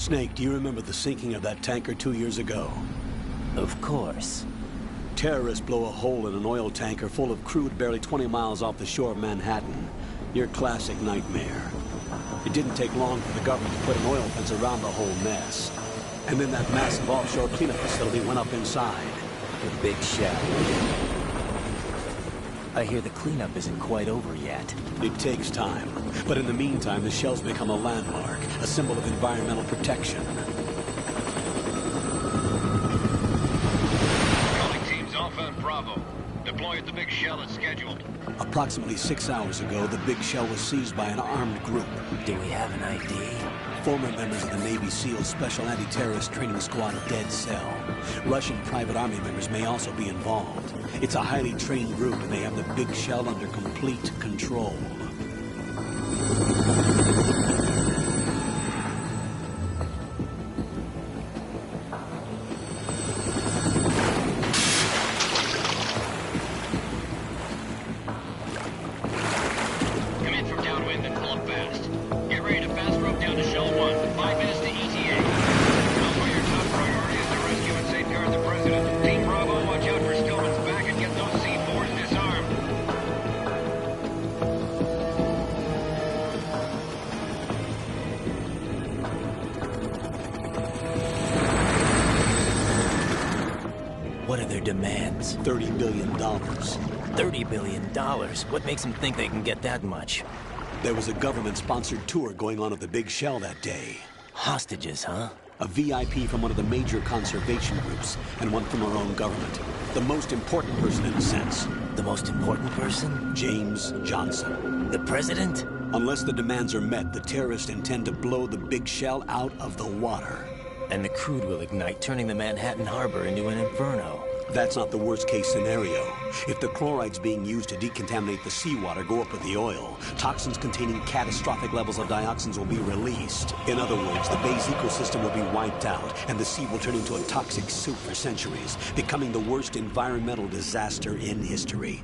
Snake, do you remember the sinking of that tanker 2 years ago? Of course. Terrorists blow a hole in an oil tanker full of crude barely 20 miles off the shore of Manhattan. Your classic nightmare. It didn't take long for the government to put an oil fence around the whole mess. And then that massive offshore cleanup facility went up inside. The big shell. I hear the cleanup isn't quite over yet. It takes time. But in the meantime, the shell's become a landmark, a symbol of environmental protection. Calling teams Alpha and Bravo. Deploy at the big shell as scheduled. Approximately 6 hours ago, the big shell was seized by an armed group. Do we have an ID? Former members of the Navy SEAL Special Anti-Terrorist Training Squad Dead Cell. Russian private army members may also be involved. It's a highly trained group, and they have the big shell under complete control. Come in from downwind and pull up fast. Get ready to fast rope down to Shell 1. 5 minutes to ETA. Know your top priority is to rescue and safeguard the President. Team Bravo, watch out for Stillman's back and get those C4s disarmed. What are their demands? $30 billion. $30 billion? What makes them think they can get that much? There was a government-sponsored tour going on at the big shell that day. Hostages, huh? A VIP from one of the major conservation groups, and one from our own government. The most important person in a sense. The most important person? James Johnson. The president? Unless the demands are met, the terrorists intend to blow the big shell out of the water. And the crude will ignite, turning the Manhattan Harbor into an inferno. That's not the worst-case scenario. If the chlorides being used to decontaminate the seawater go up with the oil, toxins containing catastrophic levels of dioxins will be released. In other words, the bay's ecosystem will be wiped out, and the sea will turn into a toxic soup for centuries, becoming the worst environmental disaster in history.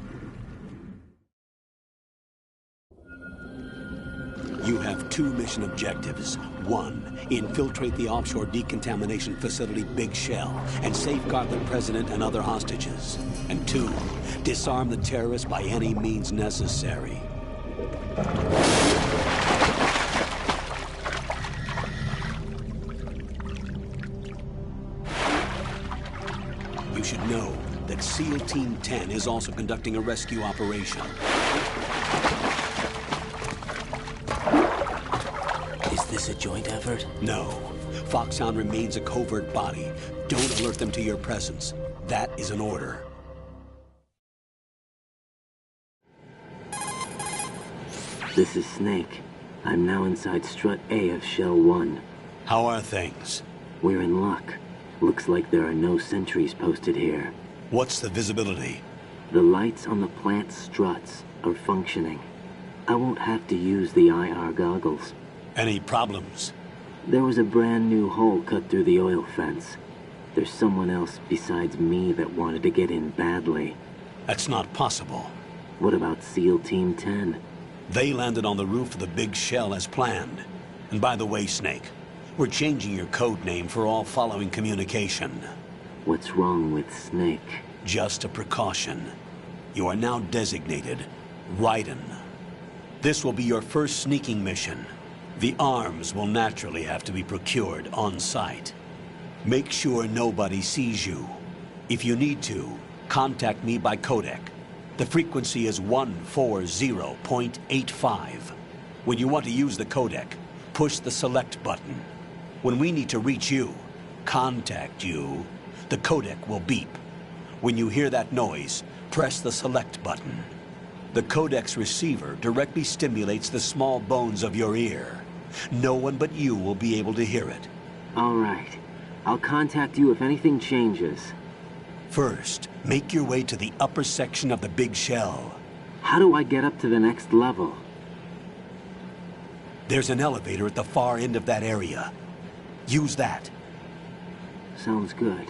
You have 2 mission objectives. 1, infiltrate the offshore decontamination facility Big Shell and safeguard the president and other hostages. And 2, disarm the terrorists by any means necessary. You should know that SEAL Team 10 is also conducting a rescue operation. Is this a joint effort? No. Foxhound remains a covert body. Don't alert them to your presence. That is an order. This is Snake. I'm now inside Strut A of Shell 1. How are things? We're in luck. Looks like there are no sentries posted here. What's the visibility? The lights on the plant struts are functioning. I won't have to use the IR goggles. Any problems? There was a brand new hole cut through the oil fence. There's someone else besides me that wanted to get in badly. That's not possible. What about SEAL Team 10? They landed on the roof of the Big Shell as planned. And by the way, Snake, we're changing your code name for all following communication. What's wrong with Snake? Just a precaution. You are now designated Raiden. This will be your first sneaking mission. The arms will naturally have to be procured on site. Make sure nobody sees you. If you need to, contact me by codec. The frequency is 140.85. When you want to use the codec, push the select button. When we need to reach you, contact you, the codec will beep. When you hear that noise, press the select button. The codec's receiver directly stimulates the small bones of your ear. No one but you will be able to hear it. All right. I'll contact you if anything changes. First, make your way to the upper section of the Big Shell. How do I get up to the next level? There's an elevator at the far end of that area. Use that. Sounds good.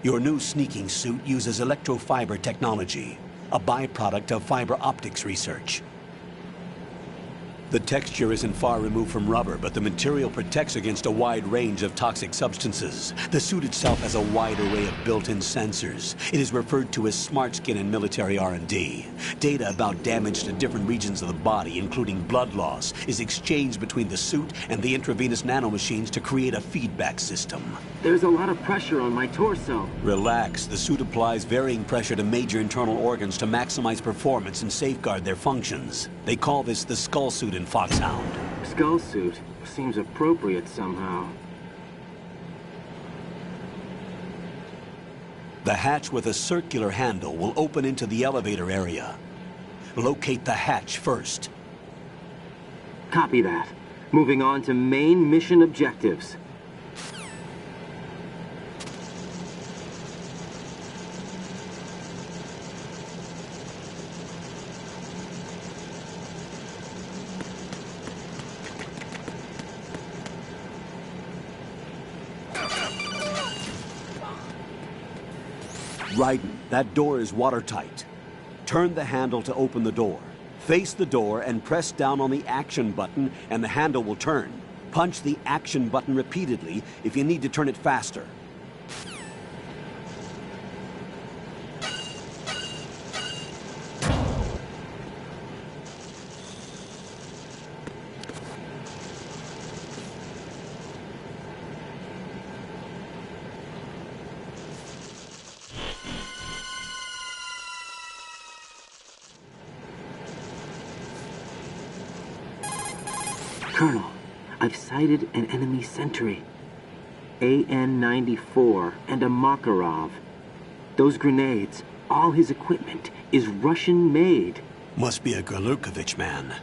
Your new sneaking suit uses electrofiber technology, a byproduct of fiber optics research. The texture isn't far removed from rubber, but the material protects against a wide range of toxic substances. The suit itself has a wide array of built-in sensors. It is referred to as smart skin in military R&D. Data about damage to different regions of the body, including blood loss, is exchanged between the suit and the intravenous nanomachines to create a feedback system. There's a lot of pressure on my torso. Relax. The suit applies varying pressure to major internal organs to maximize performance and safeguard their functions. They call this the skull suit in Foxhound. Skull suit seems appropriate somehow. The hatch with a circular handle will open into the elevator area. Locate the hatch first. Copy that. Moving on to main mission objectives. Raiden, that door is watertight. Turn the handle to open the door. Face the door and press down on the action button and the handle will turn. Punch the action button repeatedly if you need to turn it faster. Colonel, I've sighted an enemy sentry. AN-94 and a Makarov. Those grenades, all his equipment, is Russian-made. Must be a Gorlukovich man.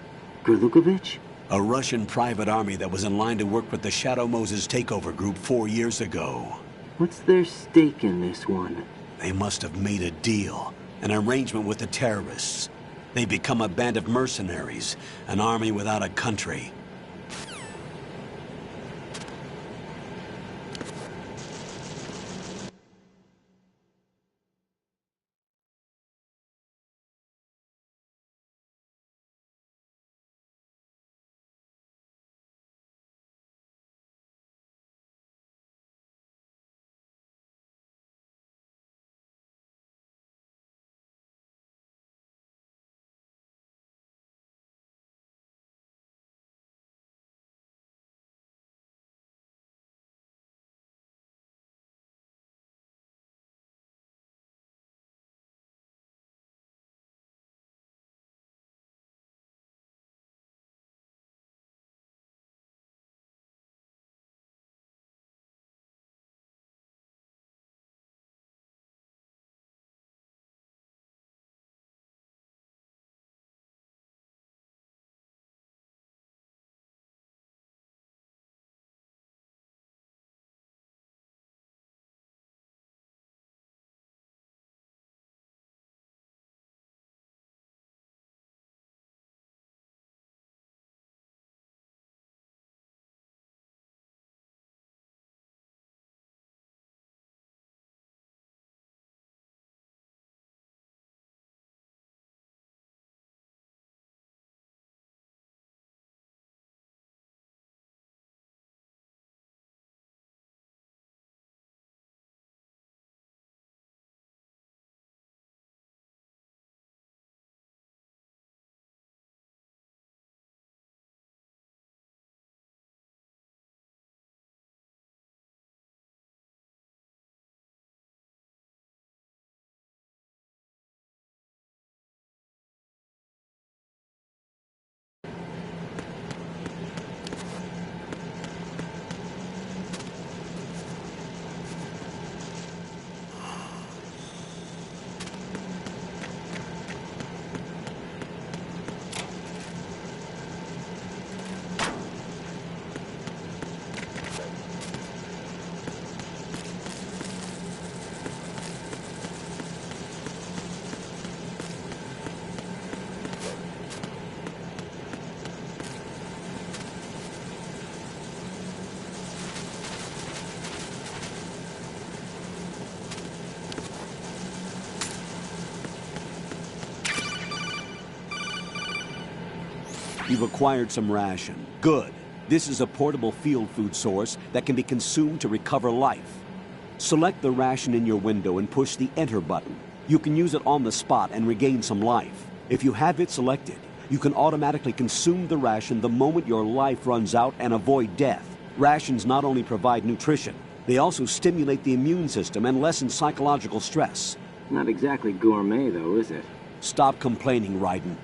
Gorlukovich? A Russian private army that was in line to work with the Shadow Moses takeover group 4 years ago. What's their stake in this one? They must have made a deal, an arrangement with the terrorists. They become a band of mercenaries, an army without a country. You've acquired some ration. Good. This is a portable field food source that can be consumed to recover life. Select the ration in your window and push the Enter button. You can use it on the spot and regain some life. If you have it selected, you can automatically consume the ration the moment your life runs out and avoid death. Rations not only provide nutrition, they also stimulate the immune system and lessen psychological stress. Not exactly gourmet, though, is it? Stop complaining, Raiden.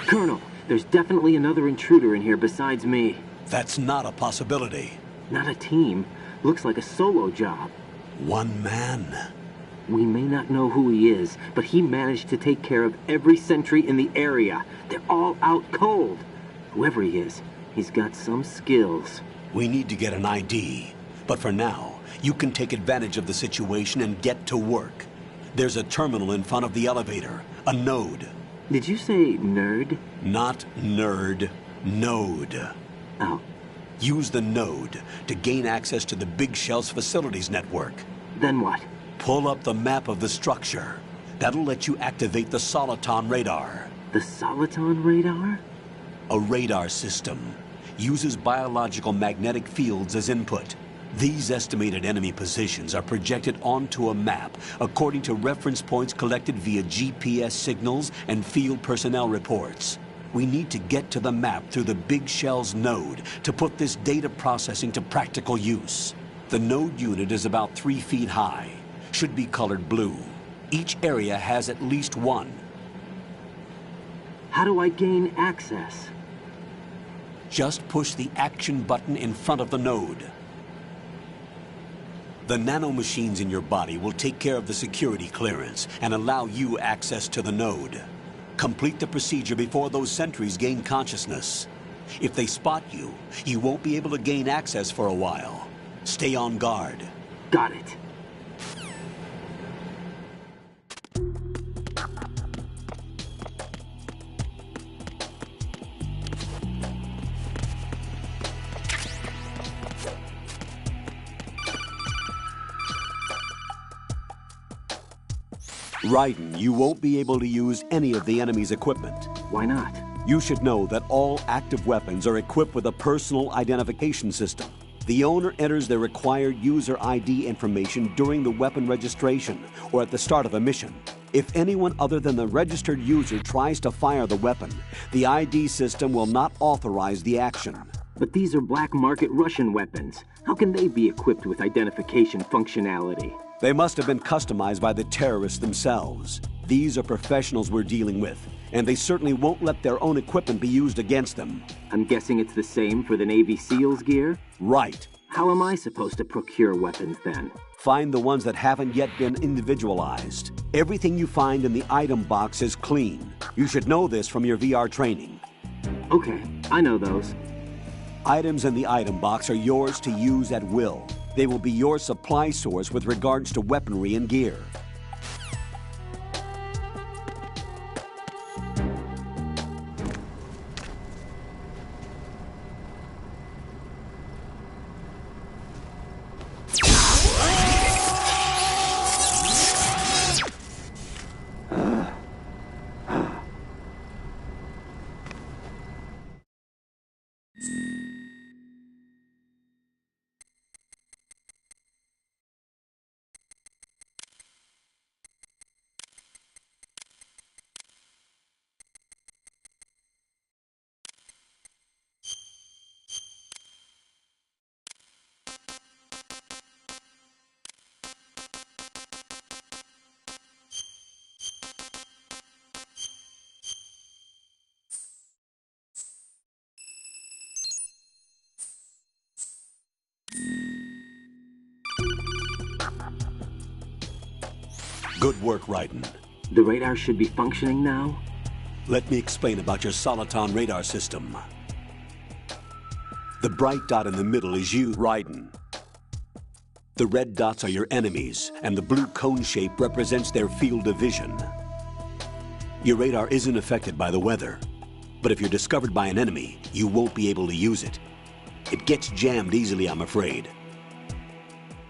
Colonel, there's definitely another intruder in here besides me. That's not a possibility. Not a team. Looks like a solo job. One man. We may not know who he is, but he managed to take care of every sentry in the area. They're all out cold. Whoever he is, he's got some skills. We need to get an ID. But for now, you can take advantage of the situation and get to work. There's a terminal in front of the elevator. A node. Did you say nerd? Not nerd. Node. Oh. Use the node to gain access to the Big Shell's facilities network. Then what? Pull up the map of the structure. That'll let you activate the Soliton radar. The Soliton radar? A radar system. Uses biological magnetic fields as input. These estimated enemy positions are projected onto a map according to reference points collected via GPS signals and field personnel reports. We need to get to the map through the Big Shell's node to put this data processing to practical use. The node unit is about 3 feet high. Should be colored blue. Each area has at least one. How do I gain access? Just push the action button in front of the node. The nanomachines in your body will take care of the security clearance and allow you access to the node. Complete the procedure before those sentries gain consciousness. If they spot you, you won't be able to gain access for a while. Stay on guard. Got it. Raiden, you won't be able to use any of the enemy's equipment. Why not? You should know that all active weapons are equipped with a personal identification system. The owner enters their required user ID information during the weapon registration or at the start of a mission. If anyone other than the registered user tries to fire the weapon, the ID system will not authorize the action. But these are black market Russian weapons. How can they be equipped with identification functionality? They must have been customized by the terrorists themselves. These are professionals we're dealing with, and they certainly won't let their own equipment be used against them. I'm guessing it's the same for the Navy SEALs gear? Right. How am I supposed to procure weapons then? Find the ones that haven't yet been individualized. Everything you find in the item box is clean. You should know this from your VR training. Okay, I know those. Items in the item box are yours to use at will. They will be your supply source with regards to weaponry and gear. Good work, Raiden. The radar should be functioning now? Let me explain about your Soliton radar system. The bright dot in the middle is you, Raiden. The red dots are your enemies, and the blue cone shape represents their field of vision. Your radar isn't affected by the weather, but if you're discovered by an enemy, you won't be able to use it. It gets jammed easily, I'm afraid.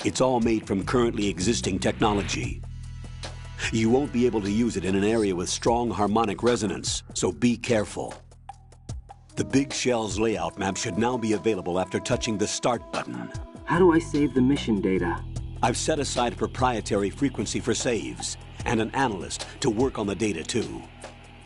It's all made from currently existing technology. You won't be able to use it in an area with strong harmonic resonance, so be careful. The Big Shell's layout map should now be available after touching the Start button. How do I save the mission data? I've set aside a proprietary frequency for saves, and an analyst to work on the data too.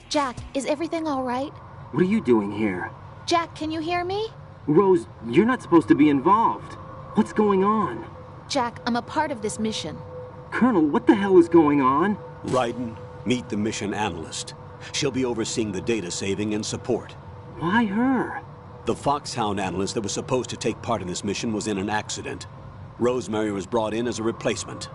Jack, is everything all right? What are you doing here? Jack, can you hear me? Rose, you're not supposed to be involved. What's going on? Jack, I'm a part of this mission. Colonel, what the hell is going on? Raiden, meet the mission analyst. She'll be overseeing the data saving and support. Why her? The Foxhound analyst that was supposed to take part in this mission was in an accident. Rosemary was brought in as a replacement.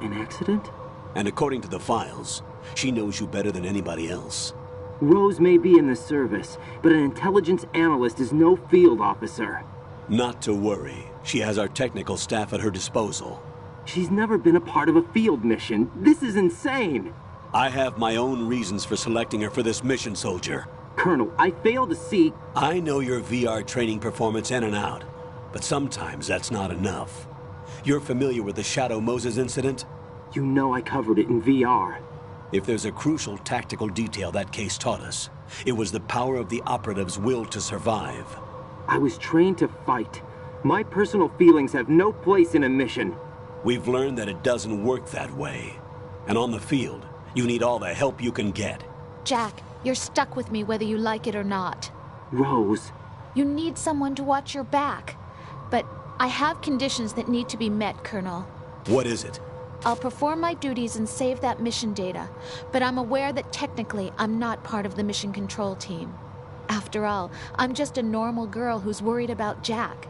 An accident? And according to the files, she knows you better than anybody else. Rose may be in the service, but an intelligence analyst is no field officer. Not to worry. She has our technical staff at her disposal. She's never been a part of a field mission. This is insane. I have my own reasons for selecting her for this mission, soldier. Colonel, I fail to see... I know your VR training performance in and out, but sometimes that's not enough. You're familiar with the Shadow Moses incident? You know I covered it in VR. If there's a crucial tactical detail that case taught us, it was the power of the operative's will to survive. I was trained to fight. My personal feelings have no place in a mission. We've learned that it doesn't work that way. And on the field, you need all the help you can get. Jack, you're stuck with me whether you like it or not. Rose. You need someone to watch your back. But I have conditions that need to be met, Colonel. What is it? I'll perform my duties and save that mission data, but I'm aware that technically I'm not part of the mission control team. After all, I'm just a normal girl who's worried about Jack.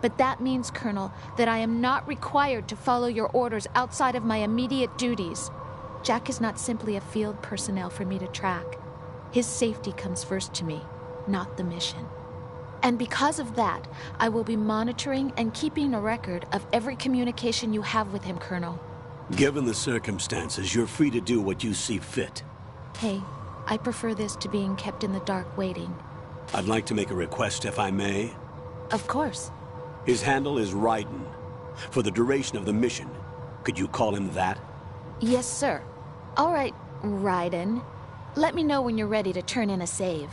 But that means, Colonel, that I am not required to follow your orders outside of my immediate duties. Jack is not simply a field personnel for me to track. His safety comes first to me, not the mission. And because of that, I will be monitoring and keeping a record of every communication you have with him, Colonel. Given the circumstances, you're free to do what you see fit. Hey, I prefer this to being kept in the dark waiting. I'd like to make a request, if I may. Of course. His handle is Raiden. For the duration of the mission, could you call him that? Yes, sir. All right, Raiden. Let me know when you're ready to turn in a save.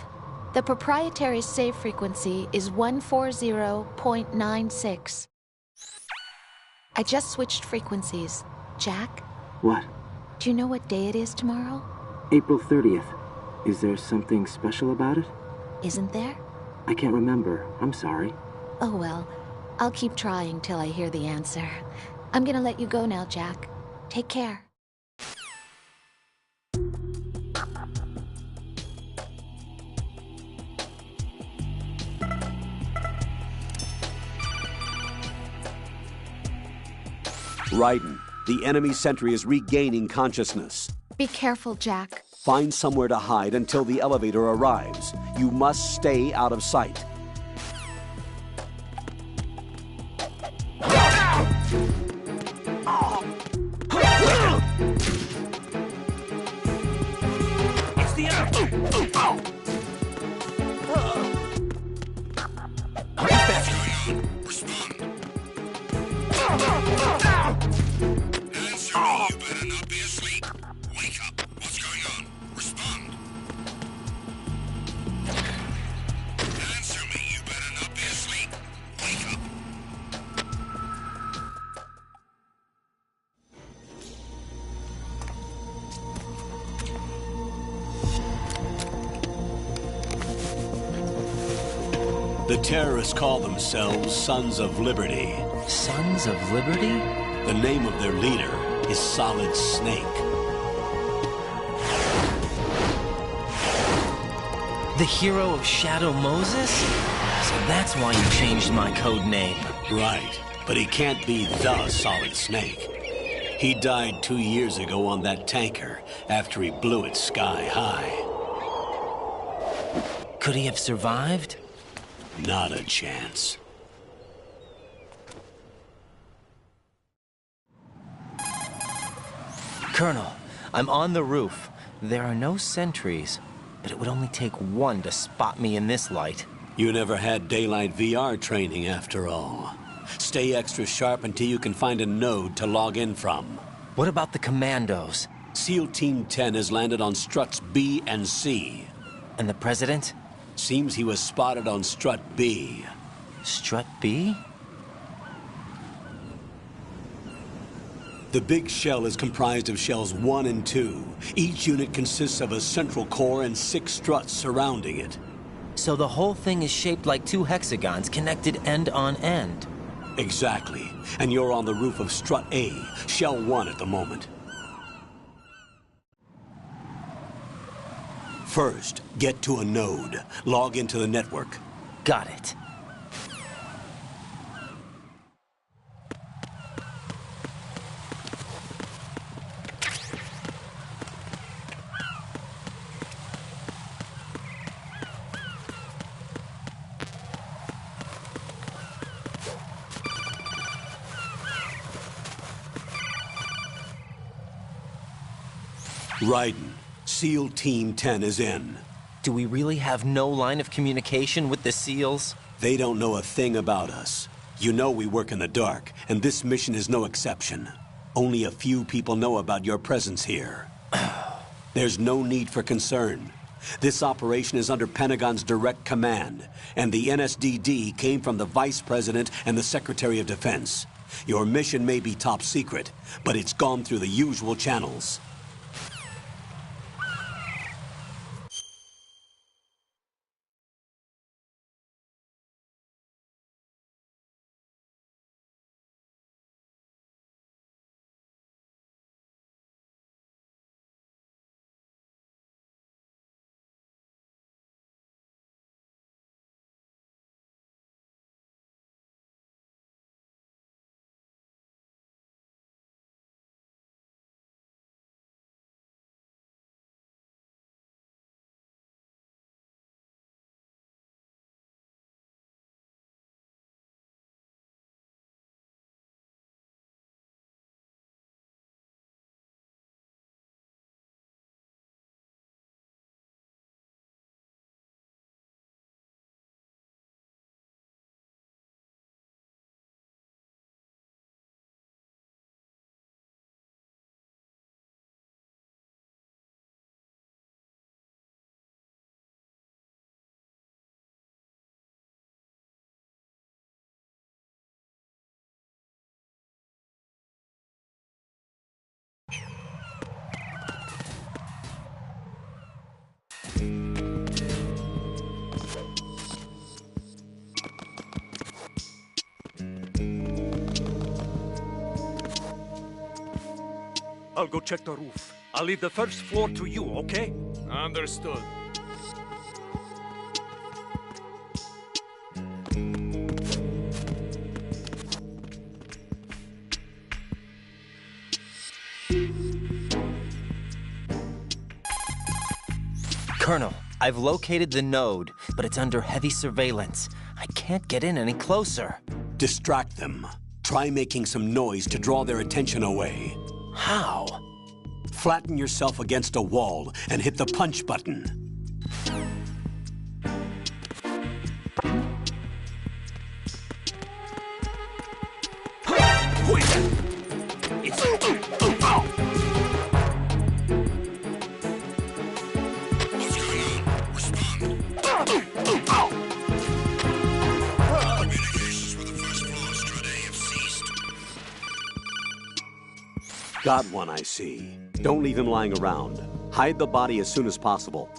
The proprietary save frequency is 140.96. I just switched frequencies. Jack? What? Do you know what day it is tomorrow? April 30th. Is there something special about it? Isn't there? I can't remember. I'm sorry. Oh well, I'll keep trying till I hear the answer. I'm gonna let you go now, Jack. Take care. Raiden, the enemy sentry is regaining consciousness. Be careful, Jack. Find somewhere to hide until the elevator arrives. You must stay out of sight. It's the other. Answer me, you better not be asleep. Wake up. What's going on? Respond. Answer me, you better not be asleep. Wake up. The terrorists call themselves Sons of Liberty. Sons of Liberty? The name of their leader is Solid Snake. The hero of Shadow Moses? So that's why you changed my code name. Right, but he can't be the Solid Snake. He died 2 years ago on that tanker after he blew it sky high. Could he have survived? Not a chance. Colonel, I'm on the roof. There are no sentries, but it would only take one to spot me in this light. You never had daylight VR training after all. Stay extra sharp until you can find a node to log in from. What about the commandos? SEAL Team 10 has landed on struts B and C. And the president? Seems he was spotted on strut B. Strut B? The big shell is comprised of shells 1 and 2. Each unit consists of a central core and 6 struts surrounding it. So the whole thing is shaped like 2 hexagons connected end on end. Exactly. And you're on the roof of strut A, shell 1 at the moment. First, get to a node. Log into the network. Got it. Raiden, SEAL Team 10 is in. Do we really have no line of communication with the SEALs? They don't know a thing about us. You know we work in the dark, and this mission is no exception. Only a few people know about your presence here. There's no need for concern. This operation is under Pentagon's direct command, and the NSDD came from the Vice President and the Secretary of Defense. Your mission may be top secret, but it's gone through the usual channels. I'll go check the roof. I'll leave the first floor to you, okay? Understood. Colonel, I've located the node, but it's under heavy surveillance. I can't get in any closer. Distract them. Try making some noise to draw their attention away. How? Flatten yourself against a wall and hit the punch button. What's going on? Respond. Communications with the first floor, Strut A have ceased. Got one, I see. Don't leave him lying around. Hide the body as soon as possible.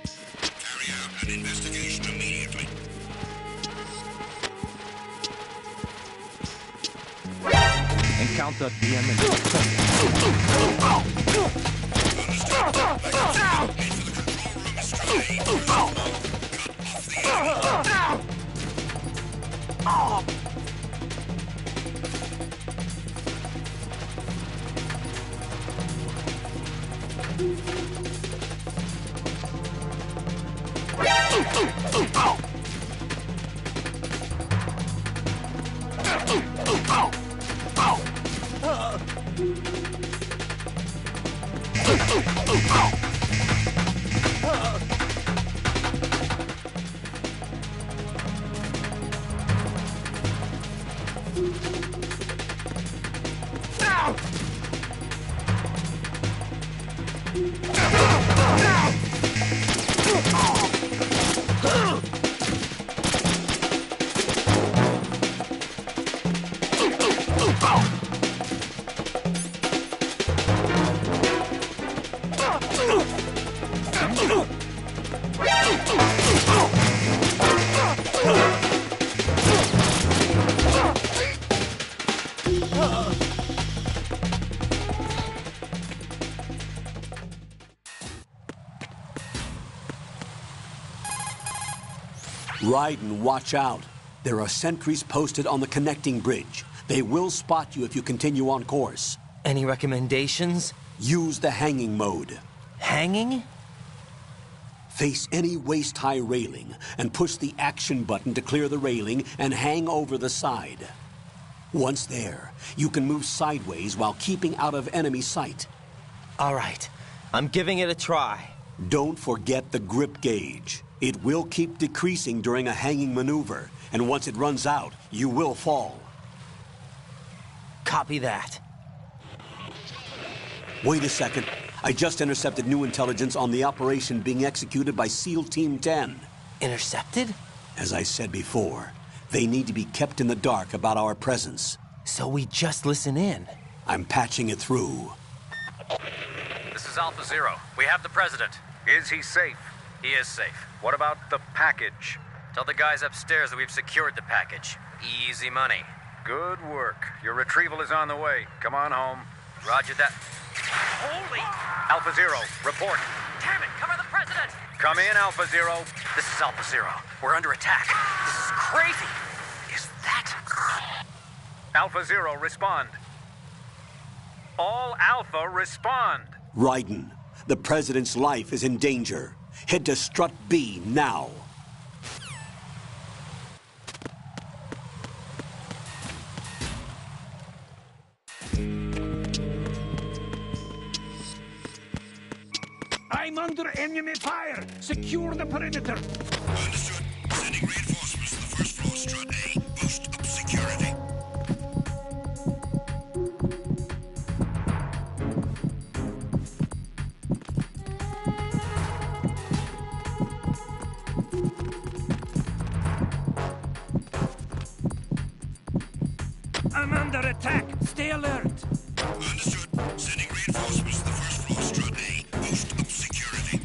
Carry out an investigation immediately. Encounter the enemy. Raiden, watch out. There are sentries posted on the connecting bridge. They will spot you if you continue on course. Any recommendations? Use the hanging mode. Hanging? Face any waist-high railing and push the action button to clear the railing and hang over the side. Once there, you can move sideways while keeping out of enemy sight. All right. I'm giving it a try. Don't forget the grip gauge. It will keep decreasing during a hanging maneuver, and once it runs out, you will fall. Copy that. Wait a second. I just intercepted new intelligence on the operation being executed by SEAL Team 10. Intercepted? As I said before, they need to be kept in the dark about our presence. So we just listen in. I'm patching it through. This is Alpha Zero. We have the President. Is he safe? He is safe. What about the package? Tell the guys upstairs that we've secured the package. Easy money. Good work. Your retrieval is on the way. Come on home. Roger that. Holy! Alpha Zero, report. Damn it! Cover the President! Come in, Alpha Zero. This is Alpha Zero. We're under attack. This is crazy. Is that... Alpha Zero, respond. All Alpha, respond. Raiden, the President's life is in danger. Head to Strut B now. I'm under enemy fire. Secure the perimeter. Understood. Sending reinforcements to the first floor, Strut A. Boost up security. I'm under attack. Stay alert. Understood. Sending reinforcements to the first floor, Strut A. Boost up security.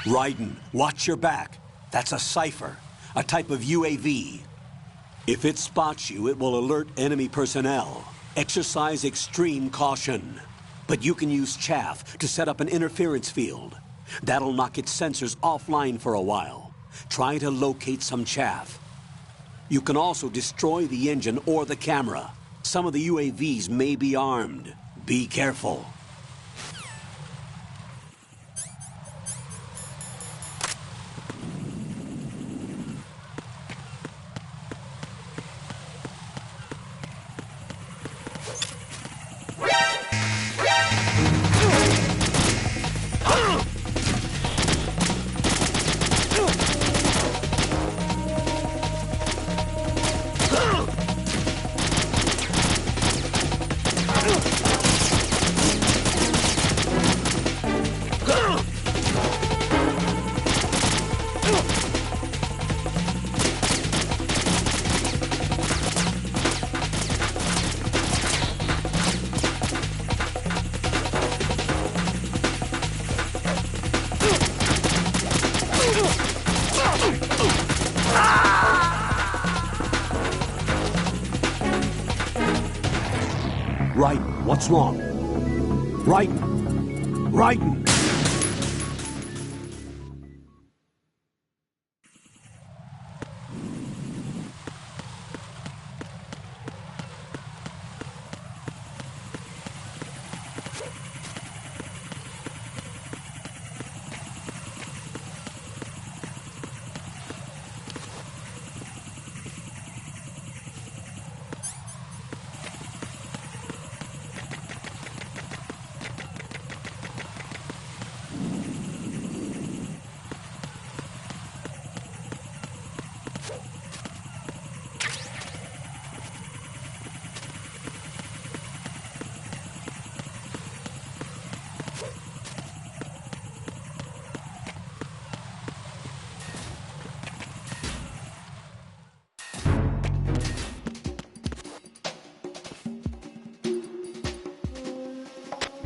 Raiden, watch your back. That's a cipher, a type of UAV. If it spots you, it will alert enemy personnel. Exercise extreme caution. But you can use chaff to set up an interference field. That'll knock its sensors offline for a while. Try to locate some chaff. You can also destroy the engine or the camera. Some of the UAVs may be armed. Be careful. Raiden, what's wrong? Raiden! Raiden!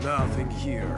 Nothing here.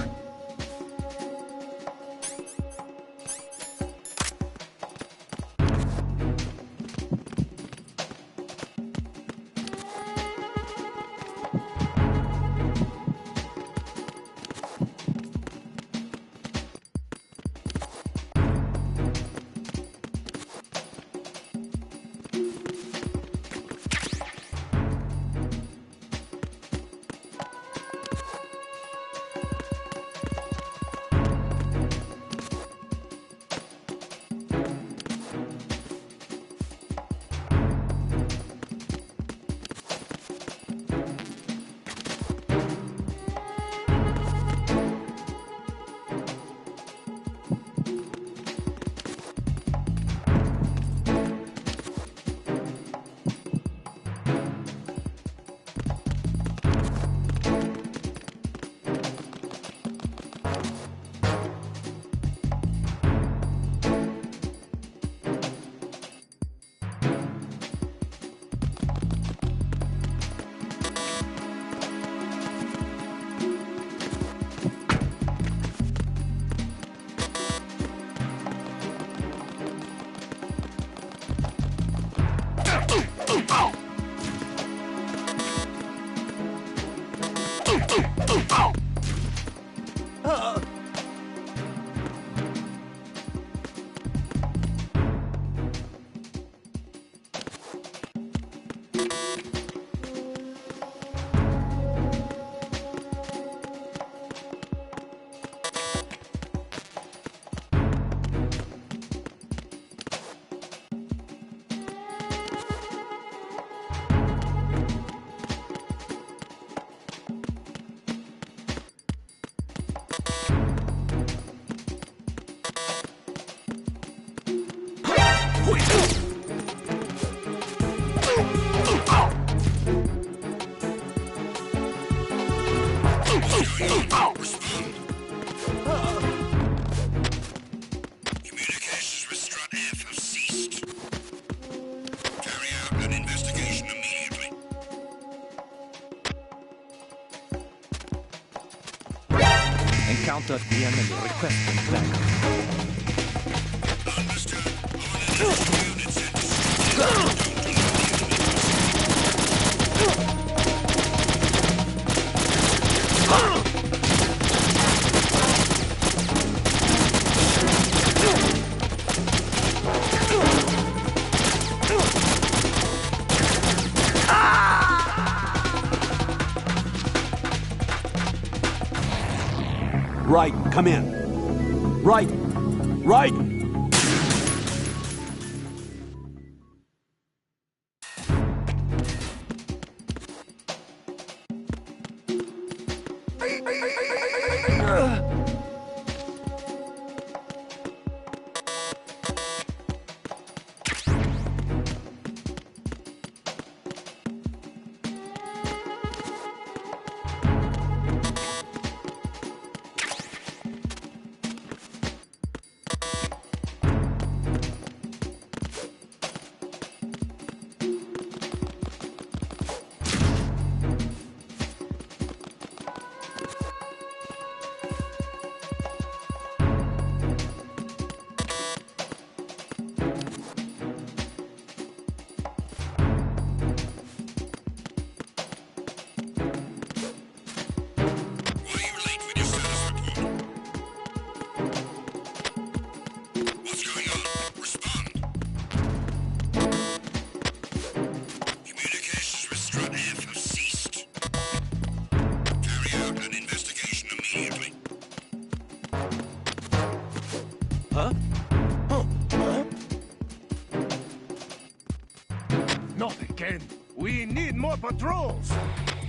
Communications with Strut F have ceased. Carry out an investigation immediately. Encounter enemy requesting backup. Raiden, come in. Raiden! Raiden! Not again. We need more patrols.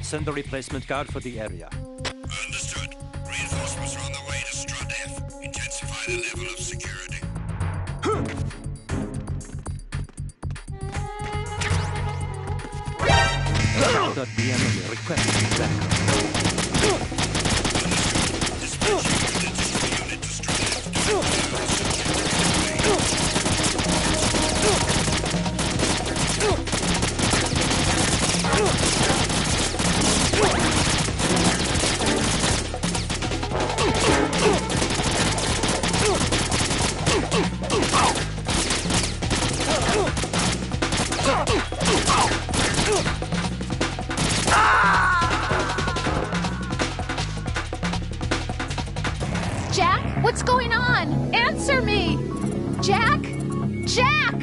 Send a replacement guard for the area. Understood. Reinforcements are on the way to Strut F. Intensify the level of security. That the enemy requests backup. Jack, what's going on? Answer me! Jack? Jack!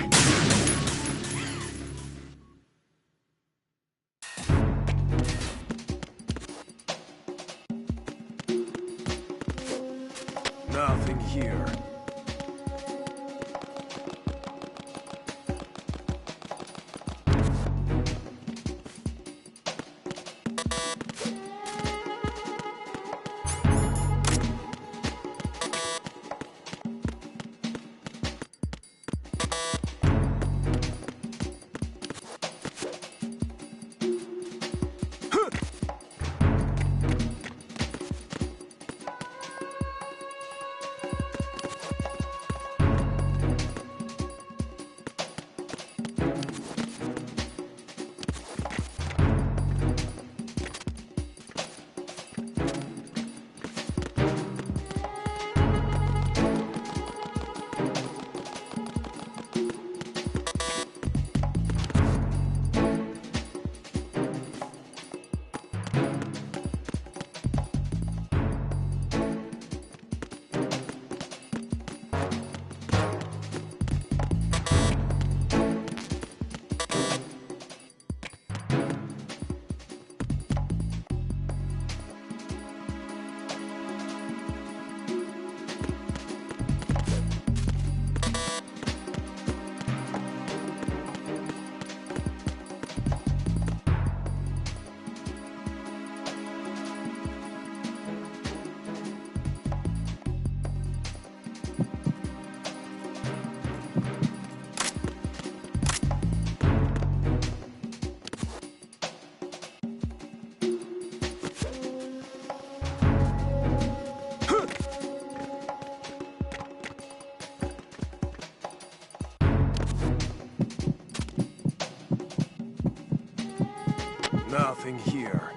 Nothing here. Nothing here.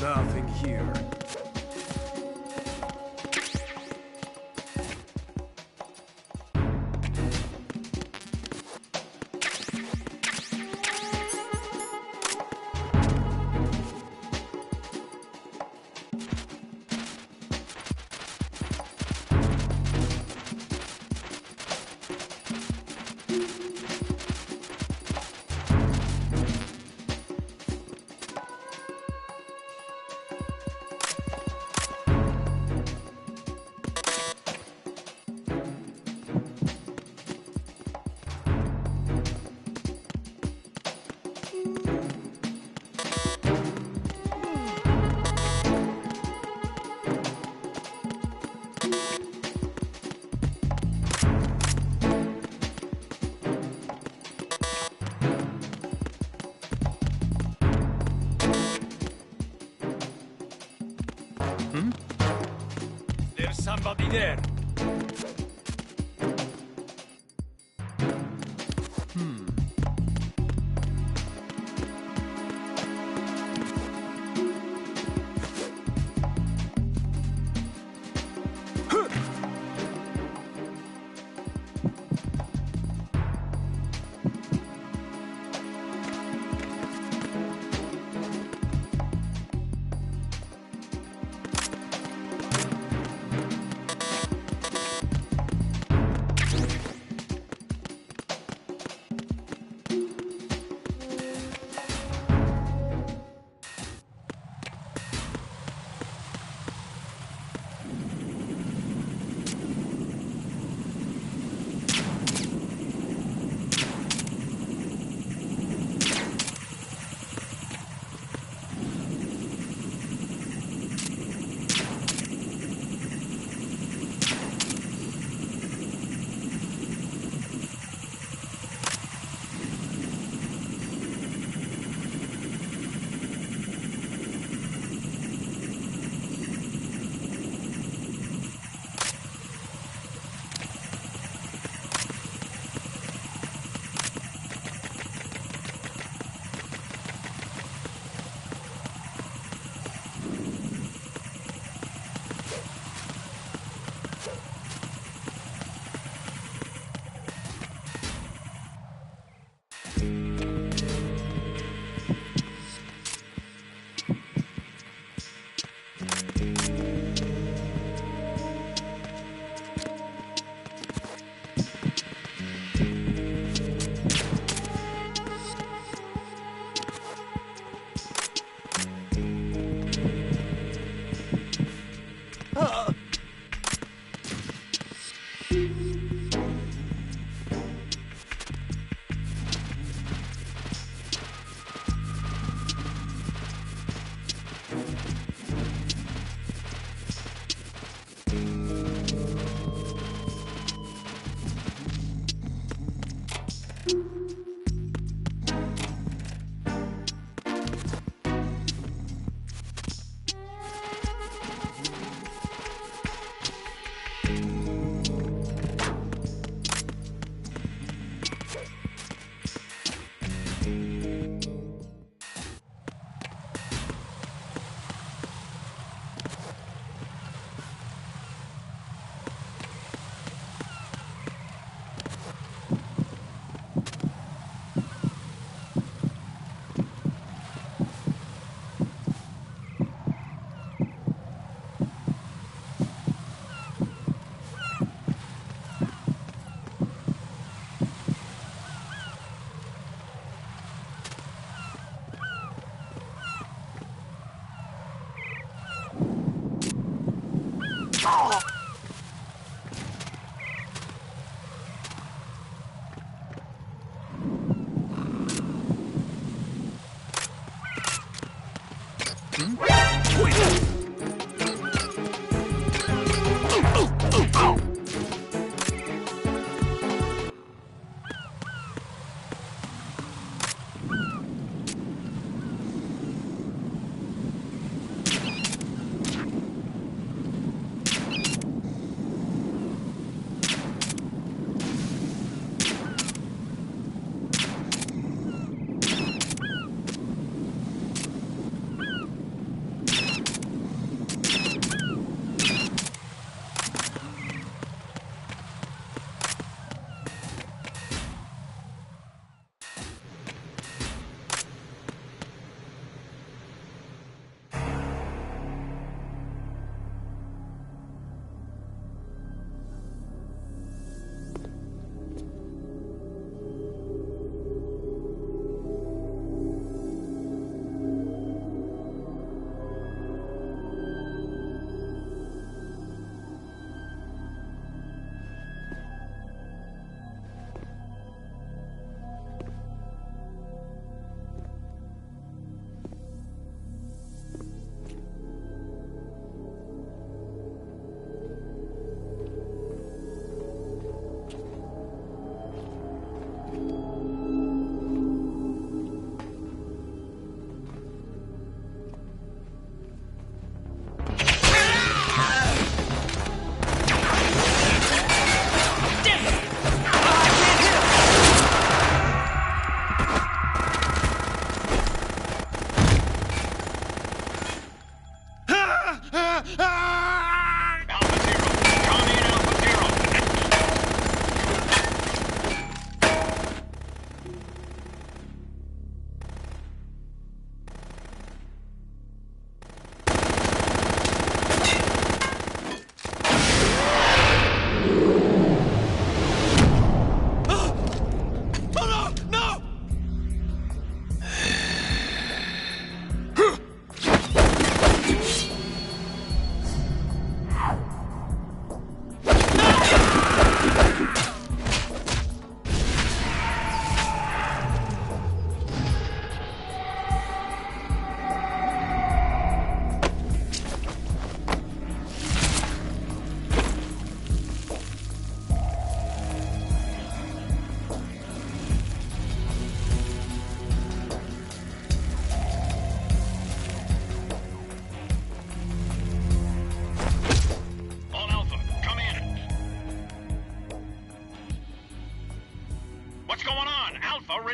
Nothing here. There's somebody there.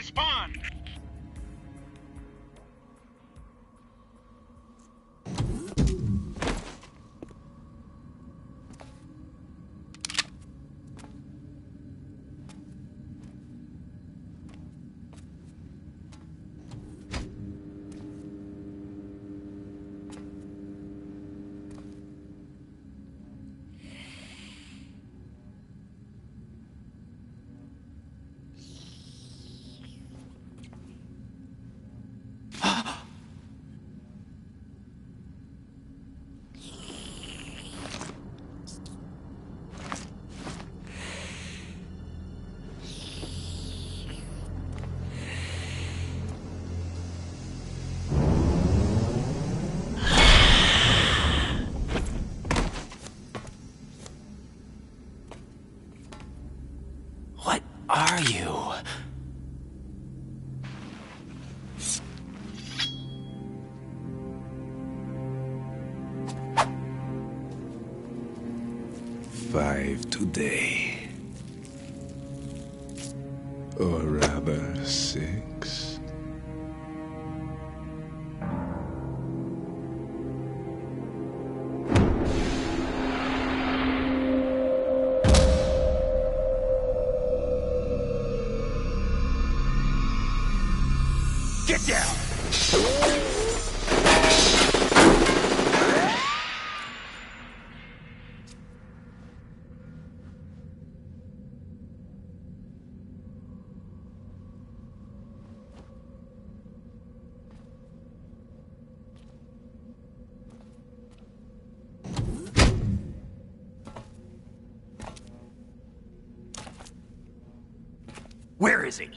Respond! What are you? Five today. Or rather, 6. Get down! Where is he?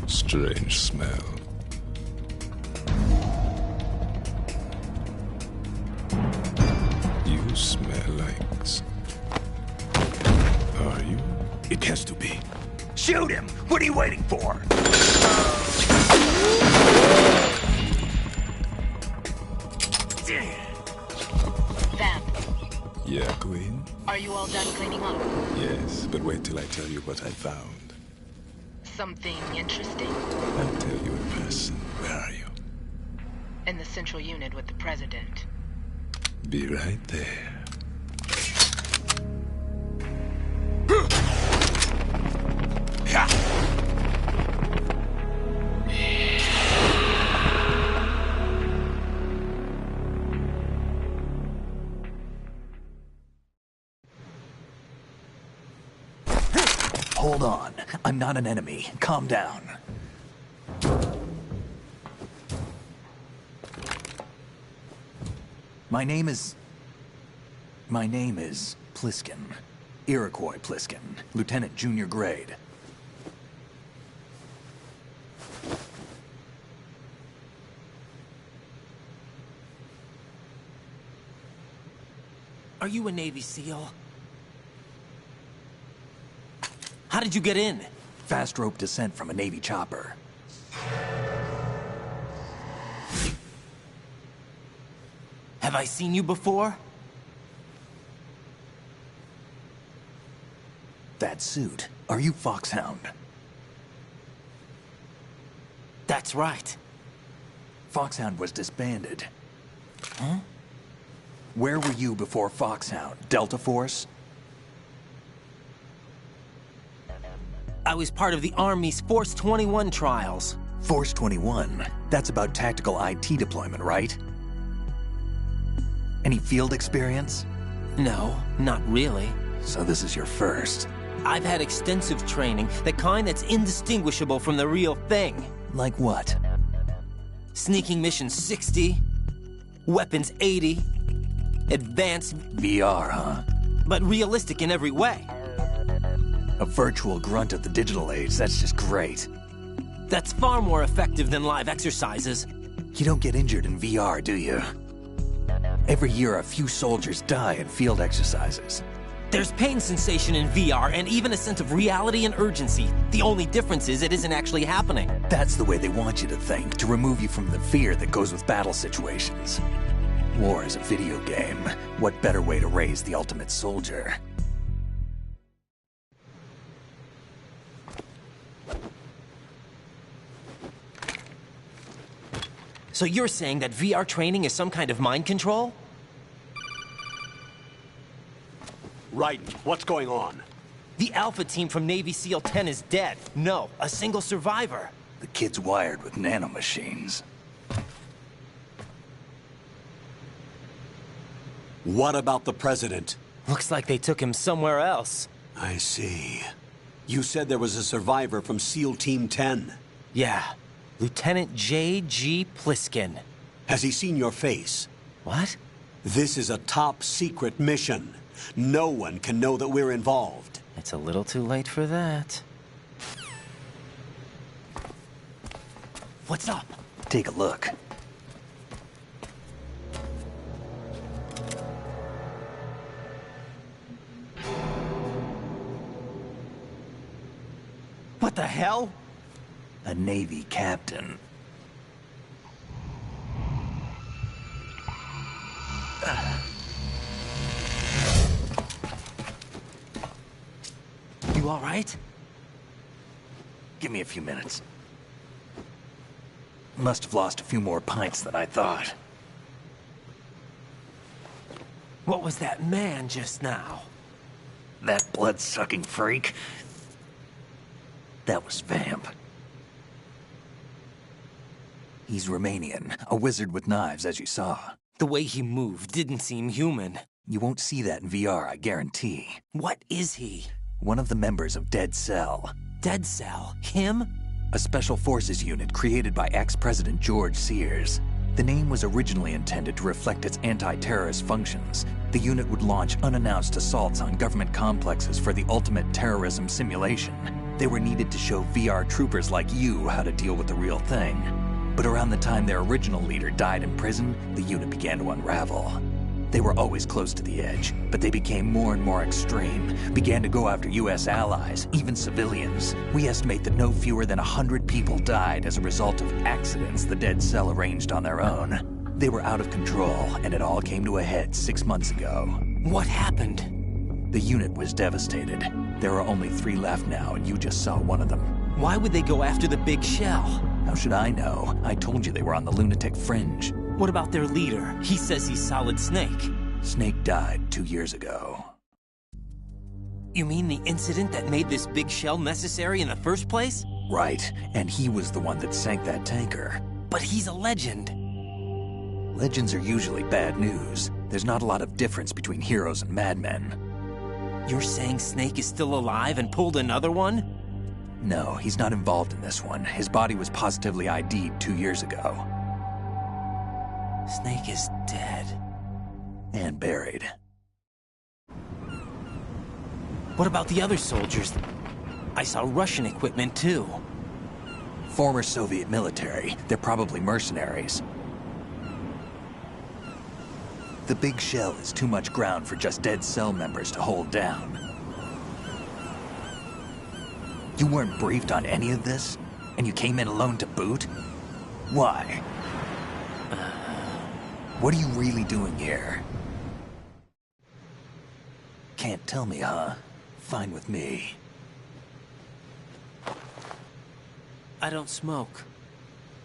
Strange smell. You smell like... Are you? It has to be. Shoot him! What are you waiting for? Vamp, Yeah, Queen? are you all done cleaning up? Yes, but wait till I tell you what I found. Something interesting? I'll tell you in person. Where are you? In the central unit with the president. Be right there. Hold on. I'm not an enemy. Calm down. My name is Pliskin. Iroquois Pliskin. Lieutenant Junior Grade. Are you a Navy SEAL? How did you get in? Fast rope descent from a Navy chopper. Have I seen you before? That suit. Are you Foxhound? That's right. Foxhound was disbanded. Huh? Where were you before Foxhound? Delta Force? I was part of the Army's Force 21 trials. Force 21? That's about tactical IT deployment, right? Any field experience? No, not really. So this is your first. I've had extensive training, the kind that's indistinguishable from the real thing. Like what? Sneaking mission 60, weapons 80, advanced... VR, huh? But realistic in every way. A virtual grunt of the digital age, that's just great. That's far more effective than live exercises. You don't get injured in VR, do you? Every year, a few soldiers die in field exercises. There's pain sensation in VR and even a sense of reality and urgency. The only difference is it isn't actually happening. That's the way they want you to think, to remove you from the fear that goes with battle situations. War is a video game. What better way to raise the ultimate soldier? So you're saying that VR training is some kind of mind control? Right. What's going on? The Alpha team from Navy SEAL 10 is dead. No, a single survivor. The kid's wired with nanomachines. What about the president? Looks like they took him somewhere else. I see. You said there was a survivor from SEAL Team 10. Yeah. Lieutenant J.G. Pliskin. Has he seen your face? What? This is a top-secret mission. No one can know that we're involved. It's a little too late for that. What's up? Take a look. What the hell? A Navy captain. You all right? Give me a few minutes. Must have lost a few more pints than I thought. What was that man just now? That blood-sucking freak? That was Vamp. He's Romanian, a wizard with knives, as you saw. The way he moved didn't seem human. You won't see that in VR, I guarantee. What is he? One of the members of Dead Cell. Dead Cell? Him? A special forces unit created by ex-President George Sears. The name was originally intended to reflect its anti-terrorist functions. The unit would launch unannounced assaults on government complexes for the ultimate terrorism simulation. They were needed to show VR troopers like you how to deal with the real thing. But around the time their original leader died in prison, the unit began to unravel. They were always close to the edge, but they became more and more extreme, began to go after U.S. allies, even civilians. We estimate that no fewer than 100 people died as a result of accidents the Dead Cell arranged on their own. They were out of control, and it all came to a head 6 months ago. What happened? The unit was devastated. There are only 3 left now, and you just saw one of them. Why would they go after the big shell? How should I know? I told you they were on the lunatic fringe. What about their leader? He says he's Solid Snake. Snake died 2 years ago. You mean the incident that made this big shell necessary in the first place? Right, and he was the one that sank that tanker. But he's a legend. Legends are usually bad news. There's not a lot of difference between heroes and madmen. You're saying Snake is still alive and pulled another one? No, he's not involved in this one. His body was positively ID'd 2 years ago. Snake is dead. And buried. What about the other soldiers? I saw Russian equipment too. Former Soviet military. They're probably mercenaries. The big shell is too much ground for just Dead Cell members to hold down. You weren't briefed on any of this? And you came in alone to boot? Why? What are you really doing here? Can't tell me, huh? Fine with me. I don't smoke.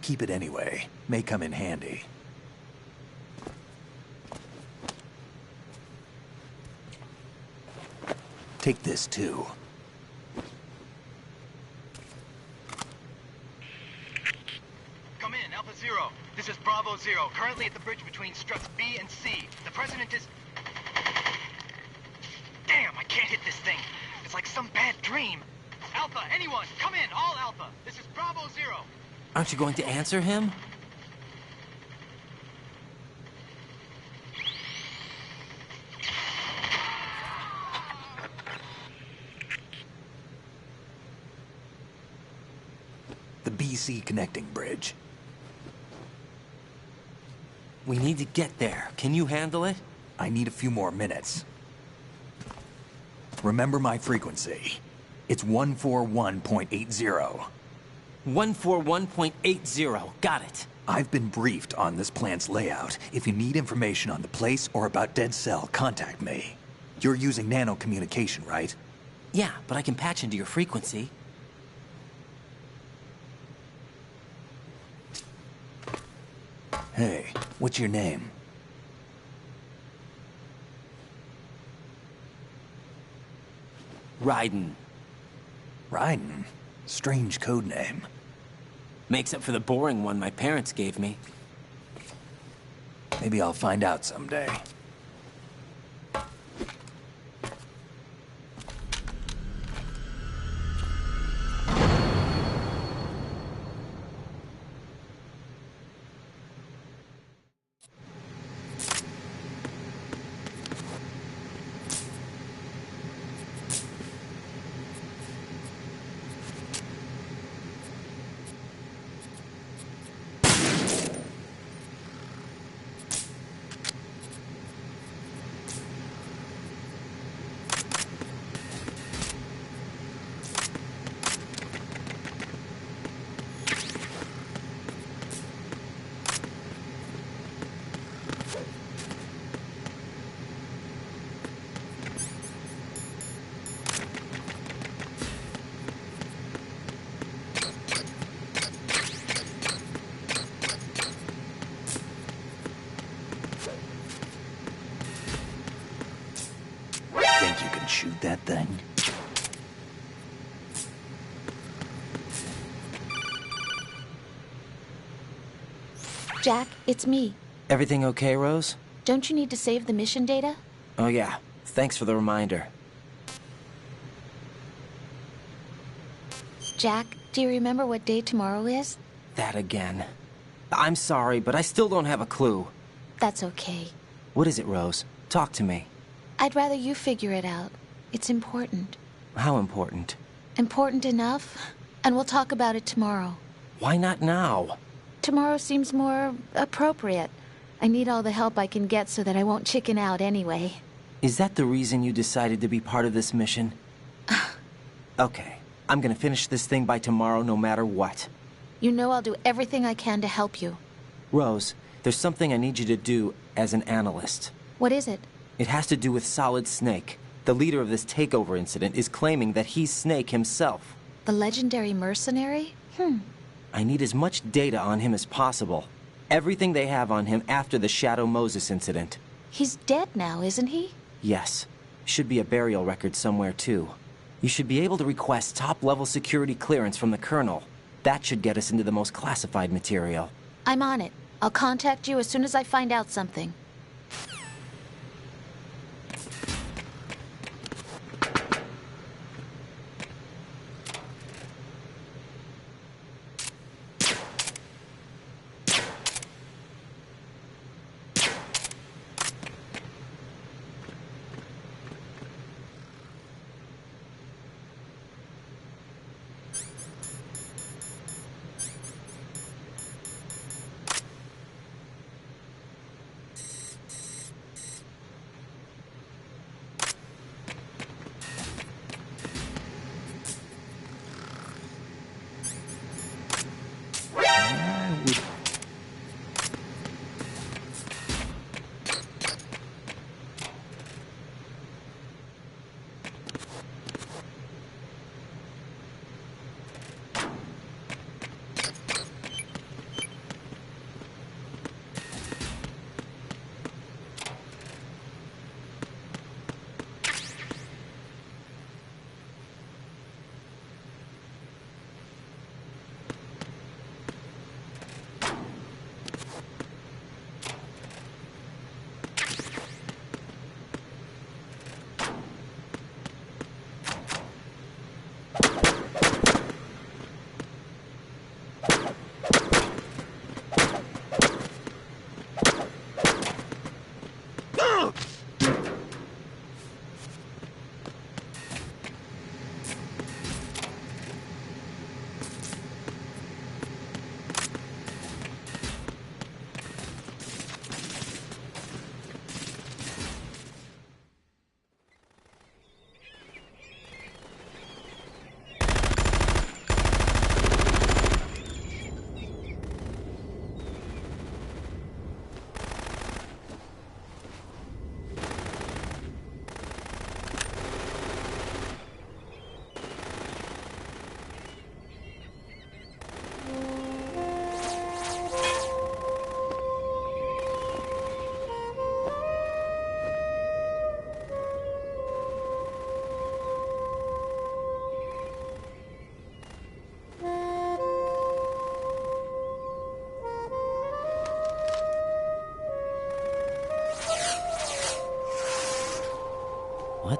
Keep it anyway. May come in handy. Take this, too. Come in, Alpha Zero. This is Bravo Zero, currently at the bridge between struts B and C. The President is... Damn, I can't hit this thing. It's like some bad dream. Alpha, anyone, come in, all Alpha. This is Bravo Zero. Aren't you going to answer him? The BC connecting bridge. We need to get there. Can you handle it? I need a few more minutes. Remember my frequency. It's 141.80. 141.80. Got it. I've been briefed on this plant's layout. If you need information on the place or about Dead Cell, contact me. You're using nano communication, right? Yeah, but I can patch into your frequency. Hey, what's your name? Raiden. Raiden? Strange code name. Makes up for the boring one my parents gave me. Maybe I'll find out someday. Think you can shoot that thing? Jack, it's me. Everything okay, Rose? Don't you need to save the mission data? Oh yeah. Thanks for the reminder. Jack, do you remember what day tomorrow is? That again. I'm sorry, but I still don't have a clue. That's okay. What is it, Rose? Talk to me. I'd rather you figure it out. It's important. How important? Important enough? And we'll talk about it tomorrow. Why not now? Tomorrow seems more appropriate. I need all the help I can get so that I won't chicken out anyway. Is that the reason you decided to be part of this mission? Okay. I'm gonna finish this thing by tomorrow no matter what. You know I'll do everything I can to help you. Rose, there's something I need you to do as an analyst. What is it? It has to do with Solid Snake. The leader of this takeover incident is claiming that he's Snake himself. The legendary mercenary? I need as much data on him as possible. Everything they have on him after the Shadow Moses incident. He's dead now, isn't he? Yes. Should be a burial record somewhere, too. You should be able to request top-level security clearance from the Colonel. That should get us into the most classified material. I'm on it. I'll contact you as soon as I find out something.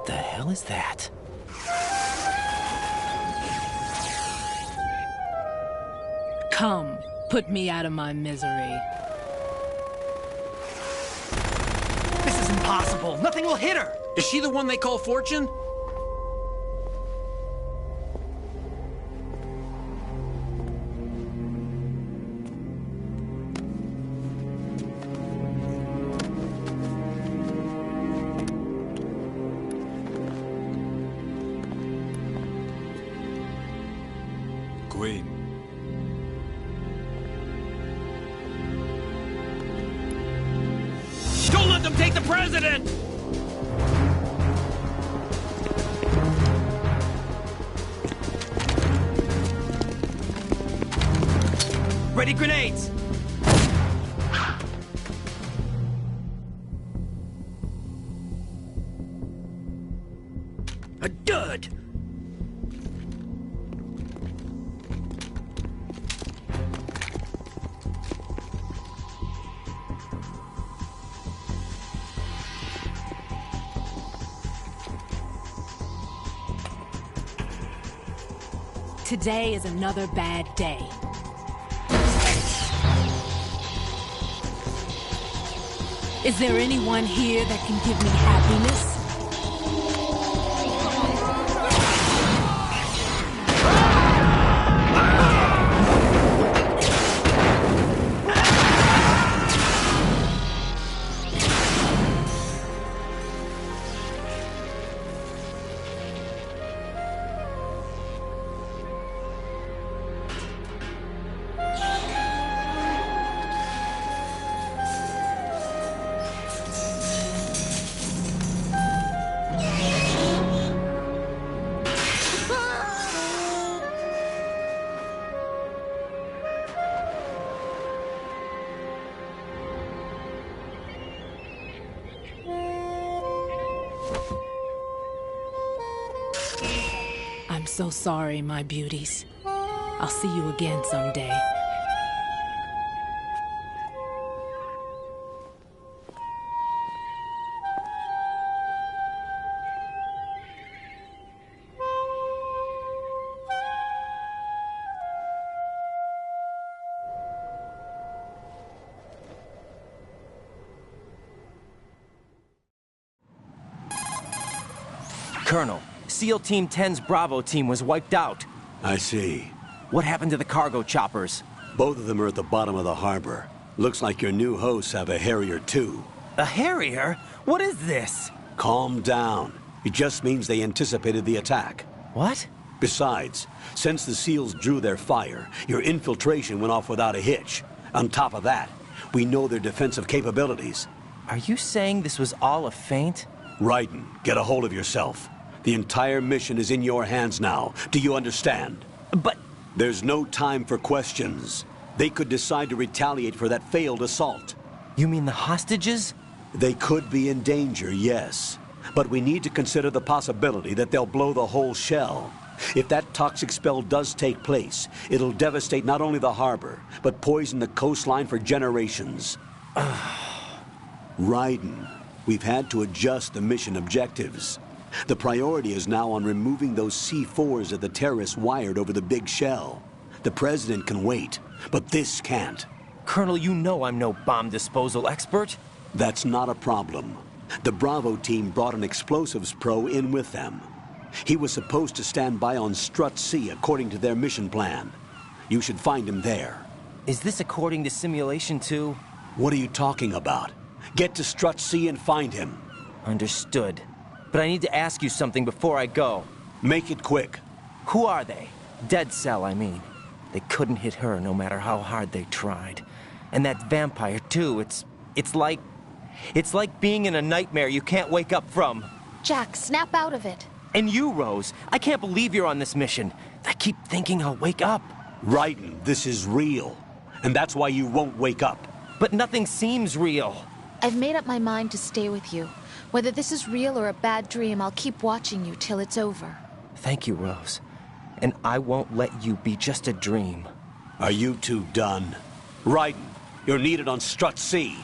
The hell is that? Come, put me out of my misery. This is impossible. Nothing will hit her. Is she the one they call Fortune? Queen. Don't let them take the president! Ready grenades! A dud! Today is another bad day. Is there anyone here that can give me happiness? I'm so sorry, my beauties. I'll see you again someday. Colonel, SEAL Team 10's Bravo team was wiped out. I see. What happened to the cargo choppers? Both of them are at the bottom of the harbor. Looks like your new hosts have a Harrier too. A Harrier? What is this? Calm down. It just means they anticipated the attack. What? Besides, since the SEALs drew their fire, your infiltration went off without a hitch. On top of that, we know their defensive capabilities. Are you saying this was all a feint? Raiden, get a hold of yourself. The entire mission is in your hands now. Do you understand? But... There's no time for questions. They could decide to retaliate for that failed assault. You mean the hostages? They could be in danger, yes. But we need to consider the possibility that they'll blow the whole shell. If that toxic spell does take place, it'll devastate not only the harbor, but poison the coastline for generations. Raiden, we've had to adjust the mission objectives. The priority is now on removing those C4s that the terrorists wired over the big shell. The President can wait, but this can't. Colonel, you know I'm no bomb disposal expert. That's not a problem. The Bravo team brought an explosives pro in with them. He was supposed to stand by on Strut C according to their mission plan. You should find him there. Is this according to Simulation 2? What are you talking about? Get to Strut C and find him. Understood. But I need to ask you something before I go. Make it quick. Who are they? Dead Cell, I mean. They couldn't hit her no matter how hard they tried. And that vampire, too, it's like being in a nightmare you can't wake up from. Jack, snap out of it. And you, Rose, I can't believe you're on this mission. I keep thinking I'll wake up. Raiden, this is real. And that's why you won't wake up. But nothing seems real. I've made up my mind to stay with you. Whether this is real or a bad dream, I'll keep watching you till it's over. Thank you, Rose. And I won't let you be just a dream. Are you two done? Raiden, you're needed on Strut C.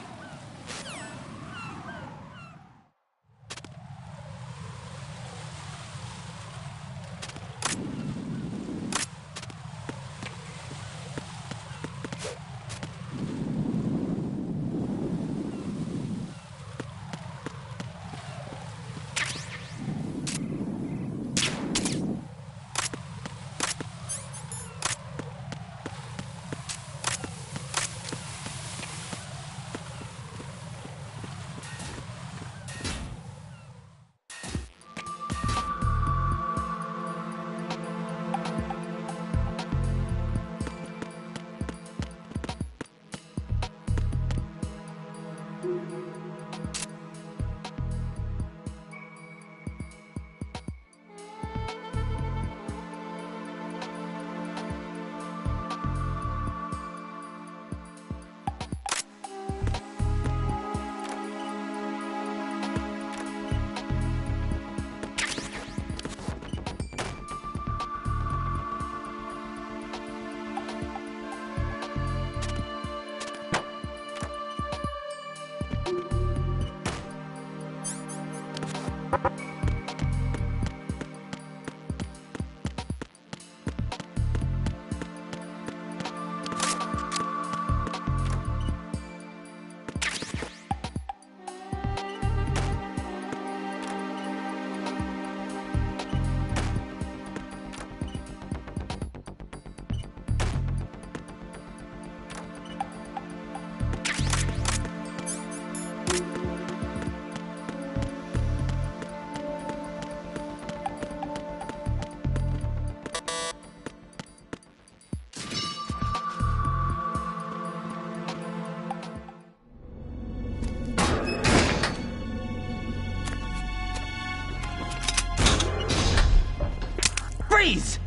Freeze!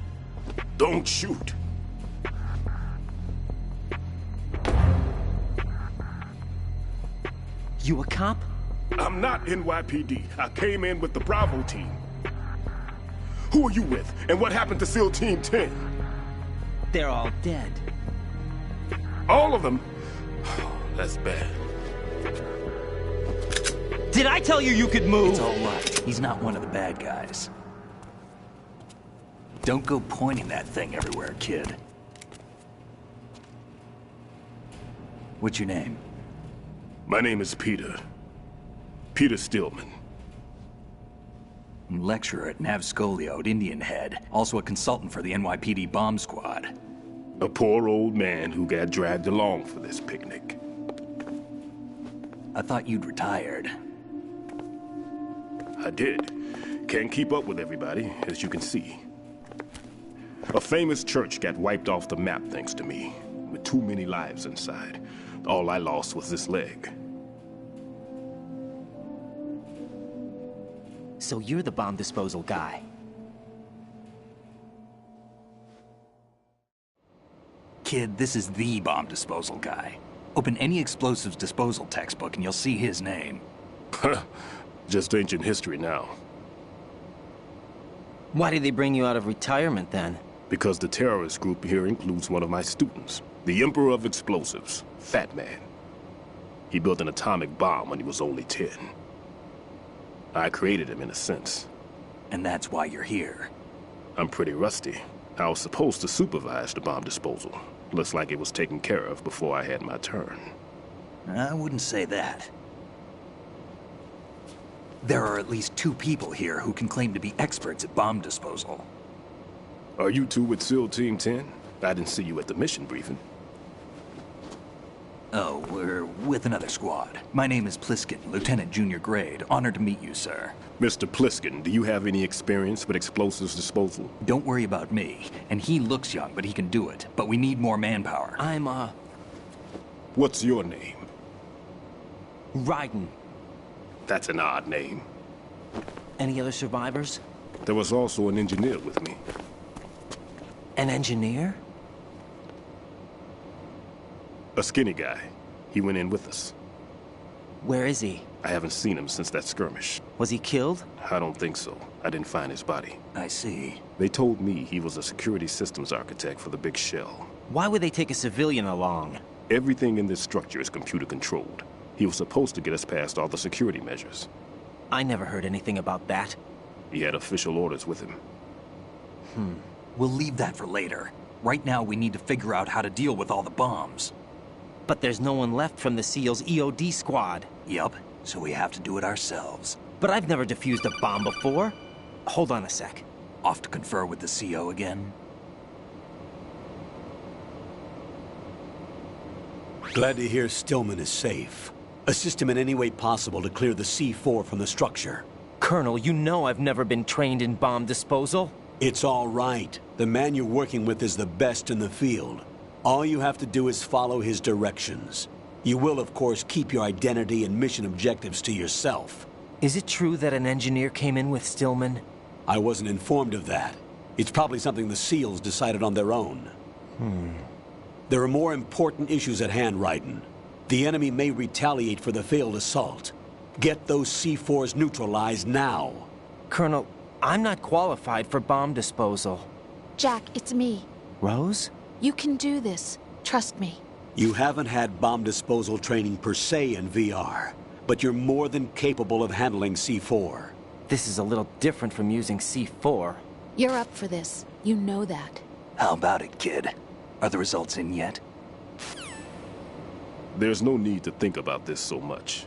Don't shoot. You a cop? I'm not NYPD. I came in with the Bravo team. Who are you with? And what happened to SEAL Team 10? They're all dead. All of them? That's bad. Did I tell you you could move? It's all right. He's not one of the bad guys. Don't go pointing that thing everywhere, kid. What's your name? My name is Peter. Peter Stillman. Lecturer at Navscolio at Indian Head. Also a consultant for the NYPD bomb squad. A poor old man who got dragged along for this picnic. I thought you'd retired. I did. Can't keep up with everybody, as you can see. A famous church got wiped off the map thanks to me, with too many lives inside. All I lost was this leg. So you're the bomb disposal guy. Kid, this is the bomb disposal guy. Open any explosives disposal textbook and you'll see his name. Just ancient history now. Why did they bring you out of retirement then? Because the terrorist group here includes one of my students, the Emperor of Explosives, Fat Man. He built an atomic bomb when he was only 10. I created him in a sense. And that's why you're here. I'm pretty rusty. I was supposed to supervise the bomb disposal. Looks like it was taken care of before I had my turn. I wouldn't say that. There are at least 2 people here who can claim to be experts at bomb disposal. Are you two with SEAL Team 10? I didn't see you at the mission briefing. Oh, we're with another squad. My name is Pliskin, Lieutenant Junior Grade. Honored to meet you, sir. Mr. Pliskin, do you have any experience with explosives disposal? Don't worry about me. And he looks young, but he can do it. But we need more manpower. What's your name? Raiden. That's an odd name. Any other survivors? There was also an engineer with me. An engineer? A skinny guy. He went in with us. Where is he? I haven't seen him since that skirmish. Was he killed? I don't think so. I didn't find his body. I see. They told me he was a security systems architect for the big shell. Why would they take a civilian along? Everything in this structure is computer controlled. He was supposed to get us past all the security measures. I never heard anything about that. He had official orders with him. We'll leave that for later. Right now, we need to figure out how to deal with all the bombs. But there's no one left from the SEAL's EOD squad. Yup, so we have to do it ourselves. But I've never defused a bomb before. Hold on a sec. Off to confer with the CO again? Glad to hear Stillman is safe. Assist him in any way possible to clear the C4 from the structure. Colonel, you know I've never been trained in bomb disposal. It's all right. The man you're working with is the best in the field. All you have to do is follow his directions. You will, of course, keep your identity and mission objectives to yourself. Is it true that an engineer came in with Stillman? I wasn't informed of that. It's probably something the SEALs decided on their own. There are more important issues at hand, Raiden. The enemy may retaliate for the failed assault. Get those C4s neutralized now. Colonel, I'm not qualified for bomb disposal. Jack, it's me. Rose? You can do this. Trust me. You haven't had bomb disposal training per se in VR, but you're more than capable of handling C4. This is a little different from using C4. You're up for this. You know that. How about it, kid? Are the results in yet? There's no need to think about this so much.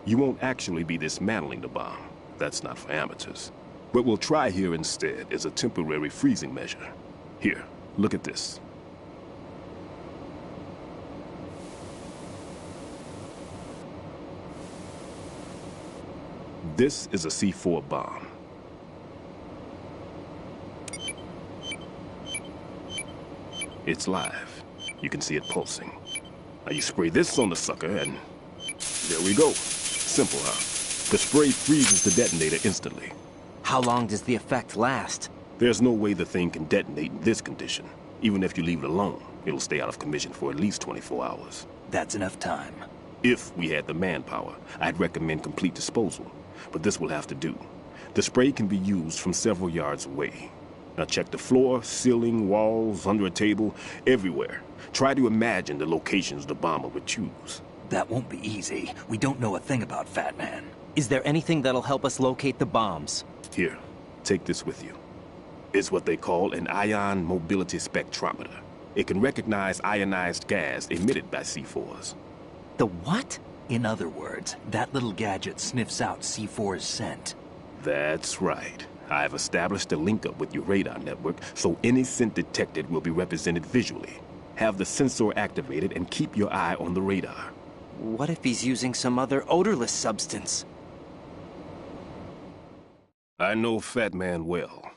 You won't actually be dismantling the bomb. That's not for amateurs. What we'll try here instead is a temporary freezing measure. Here, look at this. This is a C4 bomb. It's live. You can see it pulsing. Now you spray this on the sucker and there we go. Simple, huh? The spray freezes the detonator instantly. How long does the effect last? There's no way the thing can detonate in this condition. Even if you leave it alone, it'll stay out of commission for at least 24 hours. That's enough time. If we had the manpower, I'd recommend complete disposal. But this will have to do. The spray can be used from several yards away. Now check the floor, ceiling, walls, under a table, everywhere. Try to imagine the locations the bomber would choose. That won't be easy. We don't know a thing about Fat Man. Is there anything that'll help us locate the bombs? Here, take this with you. It's what they call an ion mobility spectrometer. It can recognize ionized gas emitted by C4s. The what? In other words, that little gadget sniffs out C4's scent. That's right. I've established a link up with your radar network, so any scent detected will be represented visually. Have the sensor activated and keep your eye on the radar. What if he's using some other odorless substance? I know Fat Man well.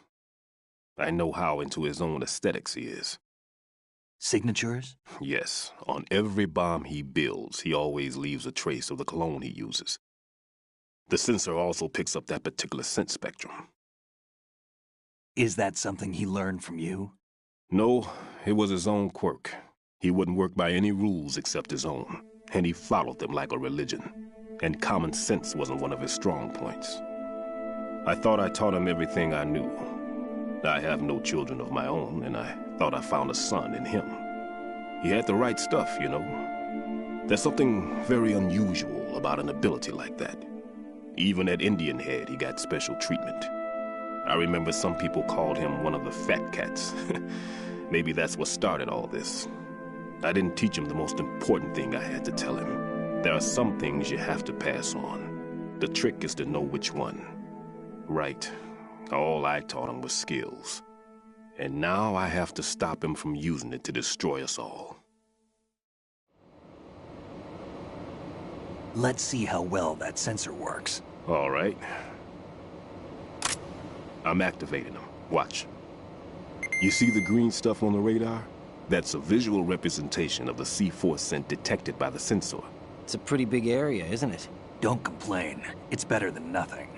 I know how into his own aesthetics he is. Signatures? Yes. On every bomb he builds, he always leaves a trace of the cologne he uses. The sensor also picks up that particular scent spectrum. Is that something he learned from you? No, it was his own quirk. He wouldn't work by any rules except his own, and he followed them like a religion. And common sense wasn't one of his strong points. I thought I taught him everything I knew. I have no children of my own, and I thought I found a son in him. He had the right stuff, you know. There's something very unusual about an ability like that. Even at Indian Head, he got special treatment. I remember some people called him one of the fat cats. Maybe that's what started all this. I didn't teach him the most important thing I had to tell him. There are some things you have to pass on. The trick is to know which one. Right. All I taught him was skills. And now I have to stop him from using it to destroy us all. Let's see how well that sensor works. All right. I'm activating them. Watch. You see the green stuff on the radar? That's a visual representation of the C4 scent detected by the sensor. It's a pretty big area, isn't it? Don't complain. It's better than nothing.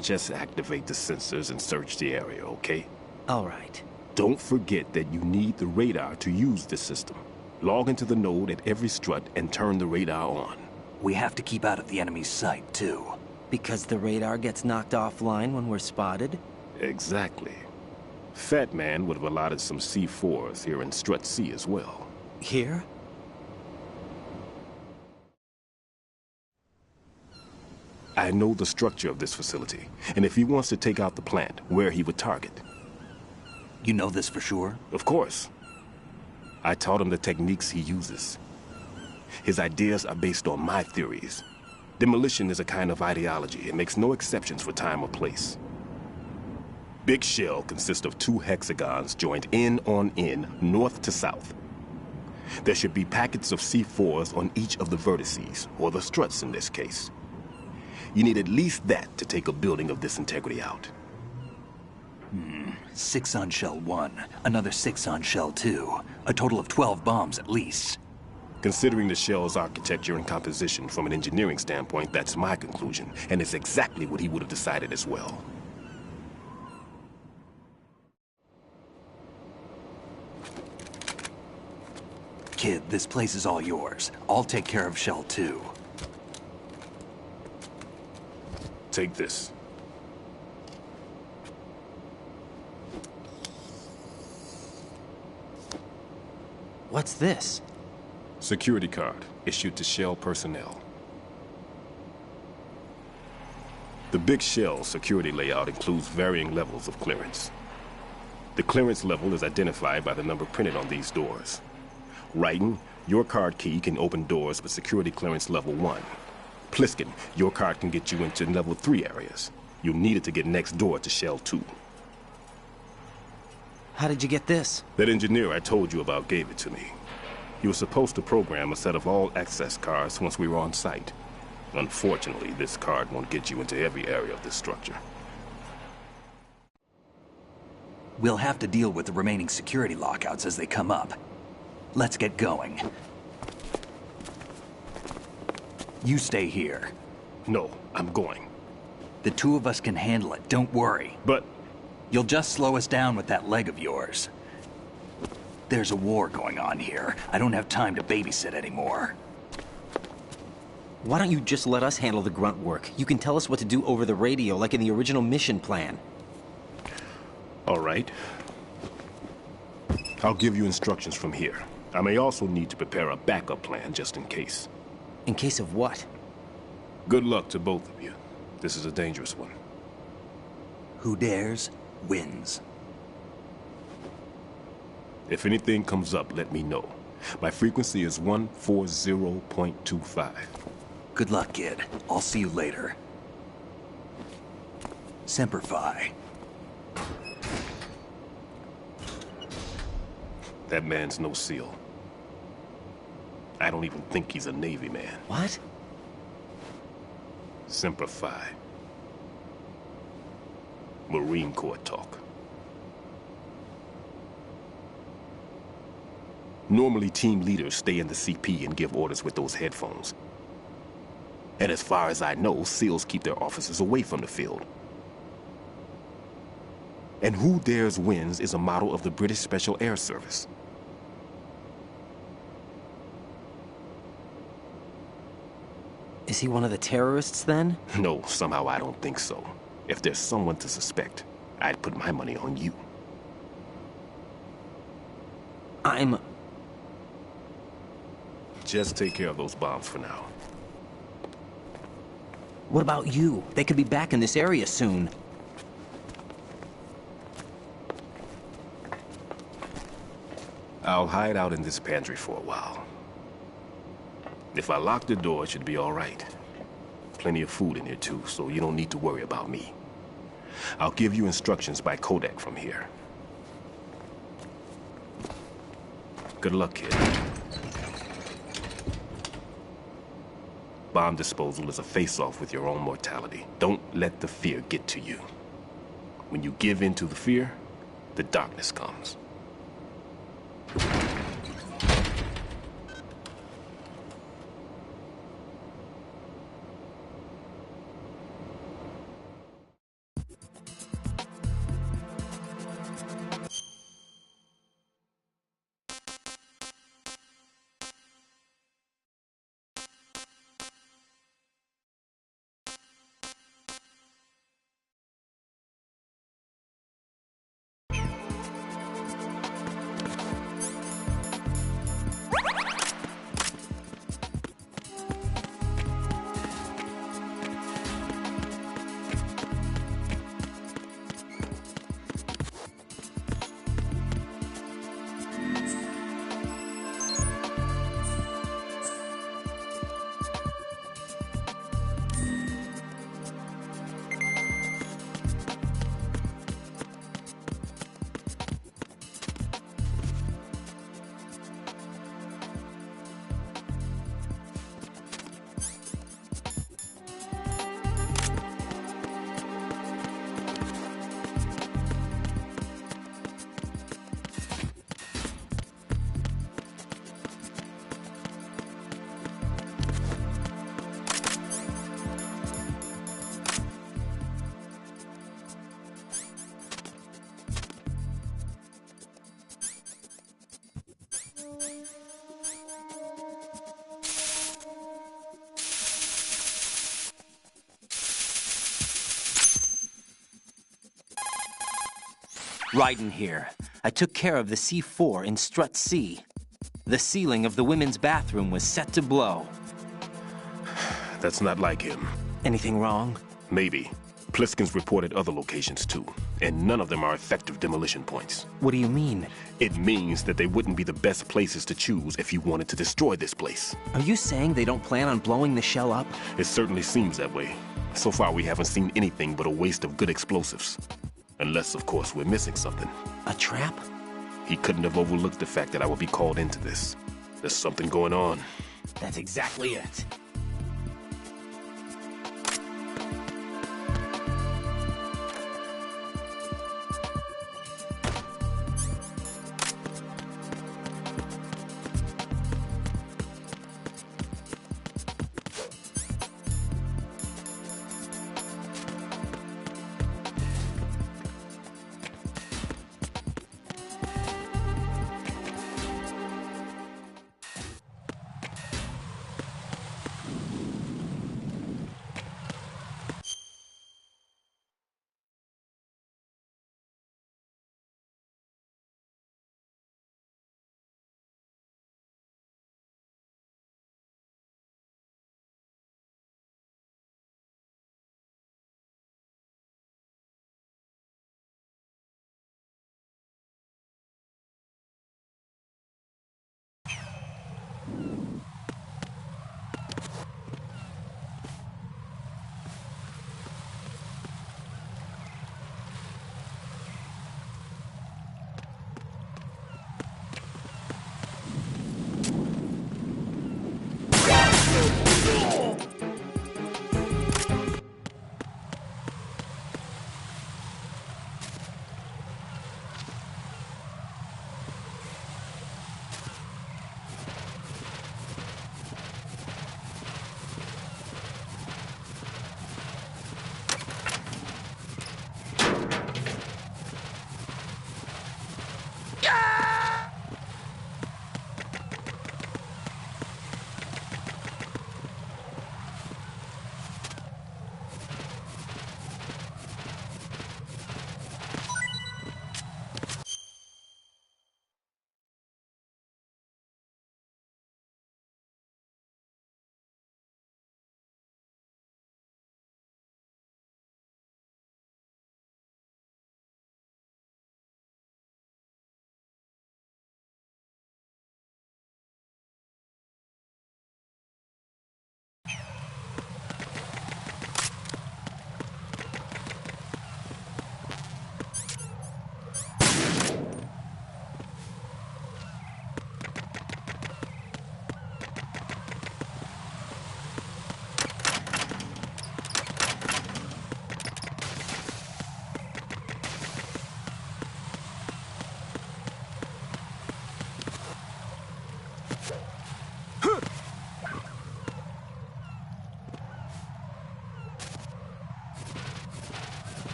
Just activate the sensors and search the area, okay? All right. Don't forget that you need the radar to use this system. Log into the node at every strut and turn the radar on. We have to keep out of the enemy's sight, too. Because the radar gets knocked offline when we're spotted? Exactly. Fat Man would have allotted some C4s here in Strut C as well. Here? I know the structure of this facility, and if he wants to take out the plant, where he would target. You know this for sure? Of course. I taught him the techniques he uses. His ideas are based on my theories. Demolition is a kind of ideology. It makes no exceptions for time or place. Big Shell consists of 2 hexagons joined end on end, north to south. There should be packets of C4s on each of the vertices, or the struts in this case. You need at least that to take a building of this integrity out. 6 on Shell 1, another 6 on Shell 2. A total of 12 bombs at least. Considering the shell's architecture and composition from an engineering standpoint, that's my conclusion, and it's exactly what he would have decided as well. Kid, this place is all yours. I'll take care of Shell 2. Take this. What's this? Security card, issued to Shell personnel. The Big Shell security layout includes varying levels of clearance. The clearance level is identified by the number printed on these doors. Raiden, your card key can open doors with security clearance level 1. Pliskin, your card can get you into level 3 areas. You'll need it to get next door to Shell 2. How did you get this? That engineer I told you about gave it to me. He was supposed to program a set of all access cards once we were on site. Unfortunately, this card won't get you into every area of this structure. We'll have to deal with the remaining security lockouts as they come up. Let's get going. You stay here. No, I'm going. The 2 of us can handle it, don't worry. But You'll just slow us down with that leg of yours. There's a war going on here. I don't have time to babysit anymore. Why don't you just let us handle the grunt work? You can tell us what to do over the radio, like in the original mission plan. All right. I'll give you instructions from here. I may also need to prepare a backup plan just in case. In case of what? Good luck to both of you. This is a dangerous one. Who dares, wins. If anything comes up, let me know. My frequency is 140.25. Good luck, kid. I'll see you later. Semper Fi. That man's no SEAL. I don't even think he's a Navy man. What? Semper Fi. Marine Corps talk. Normally, team leaders stay in the CP and give orders with those headphones. And as far as I know, SEALs keep their officers away from the field. And Who Dares Wins is a model of the British Special Air Service. Is he one of the terrorists, then? No, somehow I don't think so. If there's someone to suspect, I'd put my money on you. Just take care of those bombs for now. What about you? They could be back in this area soon. I'll hide out in this pantry for a while. If I lock the door, it should be all right. Plenty of food in here too, so you don't need to worry about me. I'll give you instructions by codec from here. Good luck, kid. Bomb disposal is a face-off with your own mortality. Don't let the fear get to you. When you give in to the fear, the darkness comes. Raiden here. I took care of the C4 in Strut C. The ceiling of the women's bathroom was set to blow. That's not like him. Anything wrong? Maybe. Pliskin's reported other locations too, and none of them are effective demolition points. What do you mean? It means that they wouldn't be the best places to choose if you wanted to destroy this place. Are you saying they don't plan on blowing the shell up? It certainly seems that way. So far, we haven't seen anything but a waste of good explosives. Unless, of course, we're missing something. A trap? He couldn't have overlooked the fact that I would be called into this. There's something going on. That's exactly it.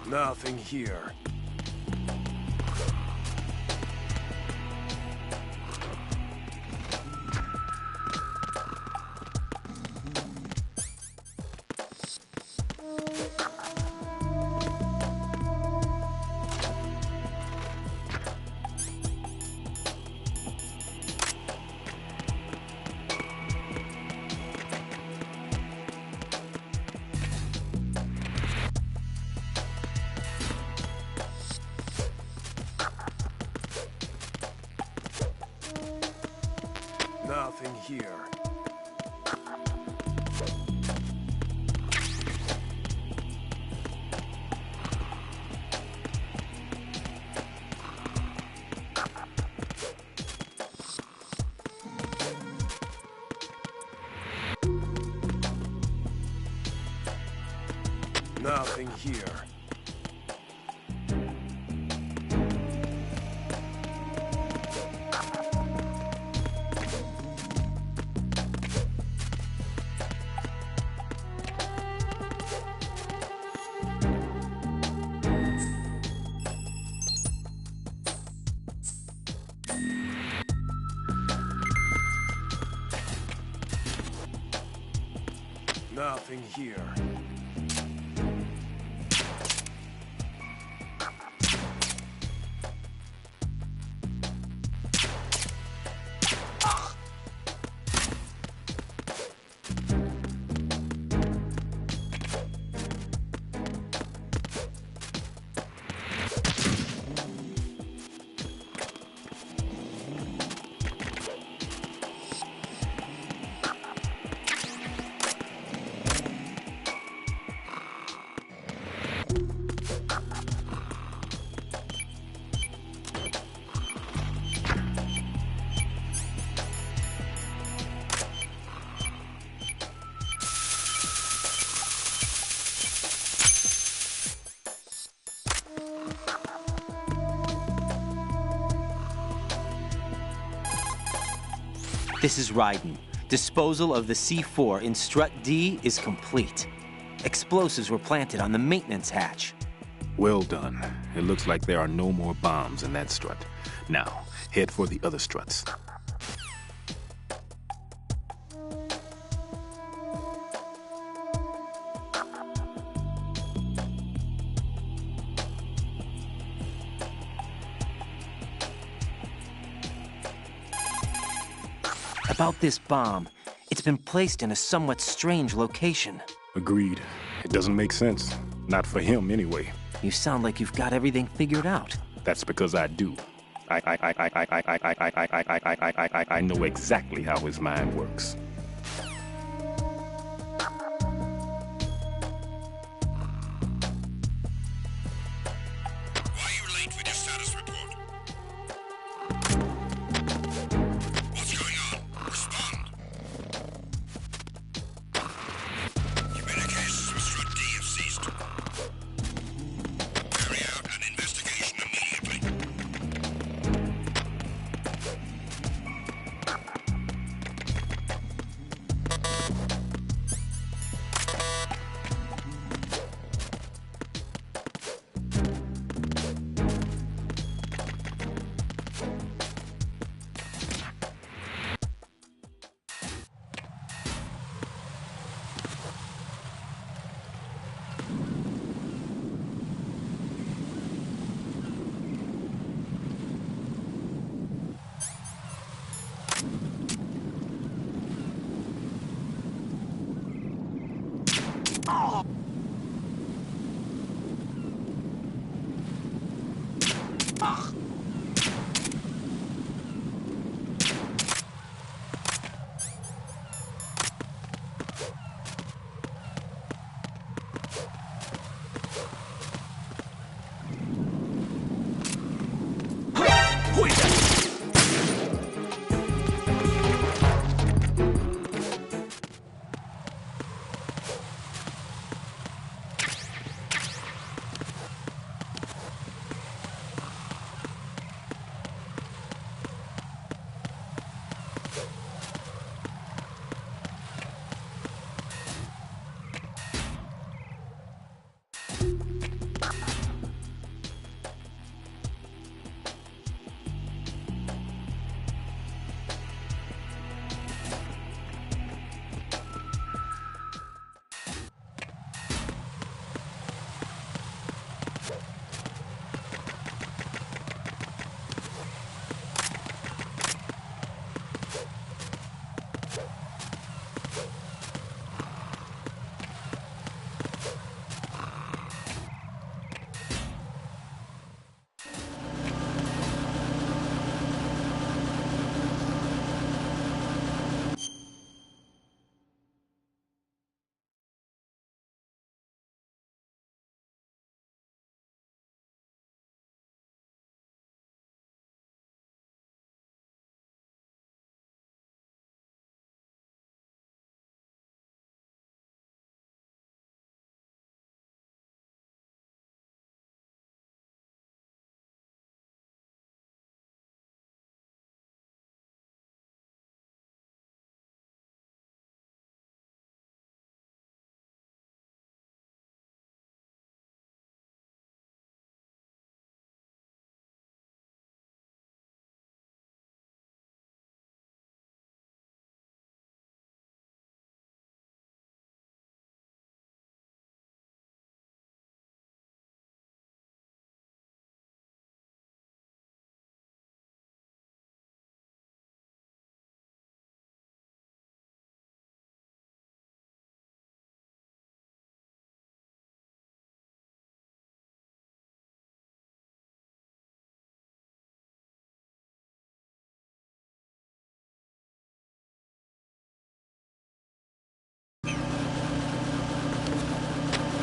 Nothing here. Nothing here. Nothing here. Nothing here. This is Raiden. Disposal of the C4 in Strut D is complete. Explosives were planted on the maintenance hatch. Well done. It looks like there are no more bombs in that strut. Now, head for the other struts. About this bomb, it's been placed in a somewhat strange location. Agreed. It doesn't make sense. Not for him, anyway. You sound like you've got everything figured out. That's because I do. I know exactly how his mind works. Why are you late with your status report? What's going on? Respond. Communications with Strut D have ceased. Carry out an investigation immediately.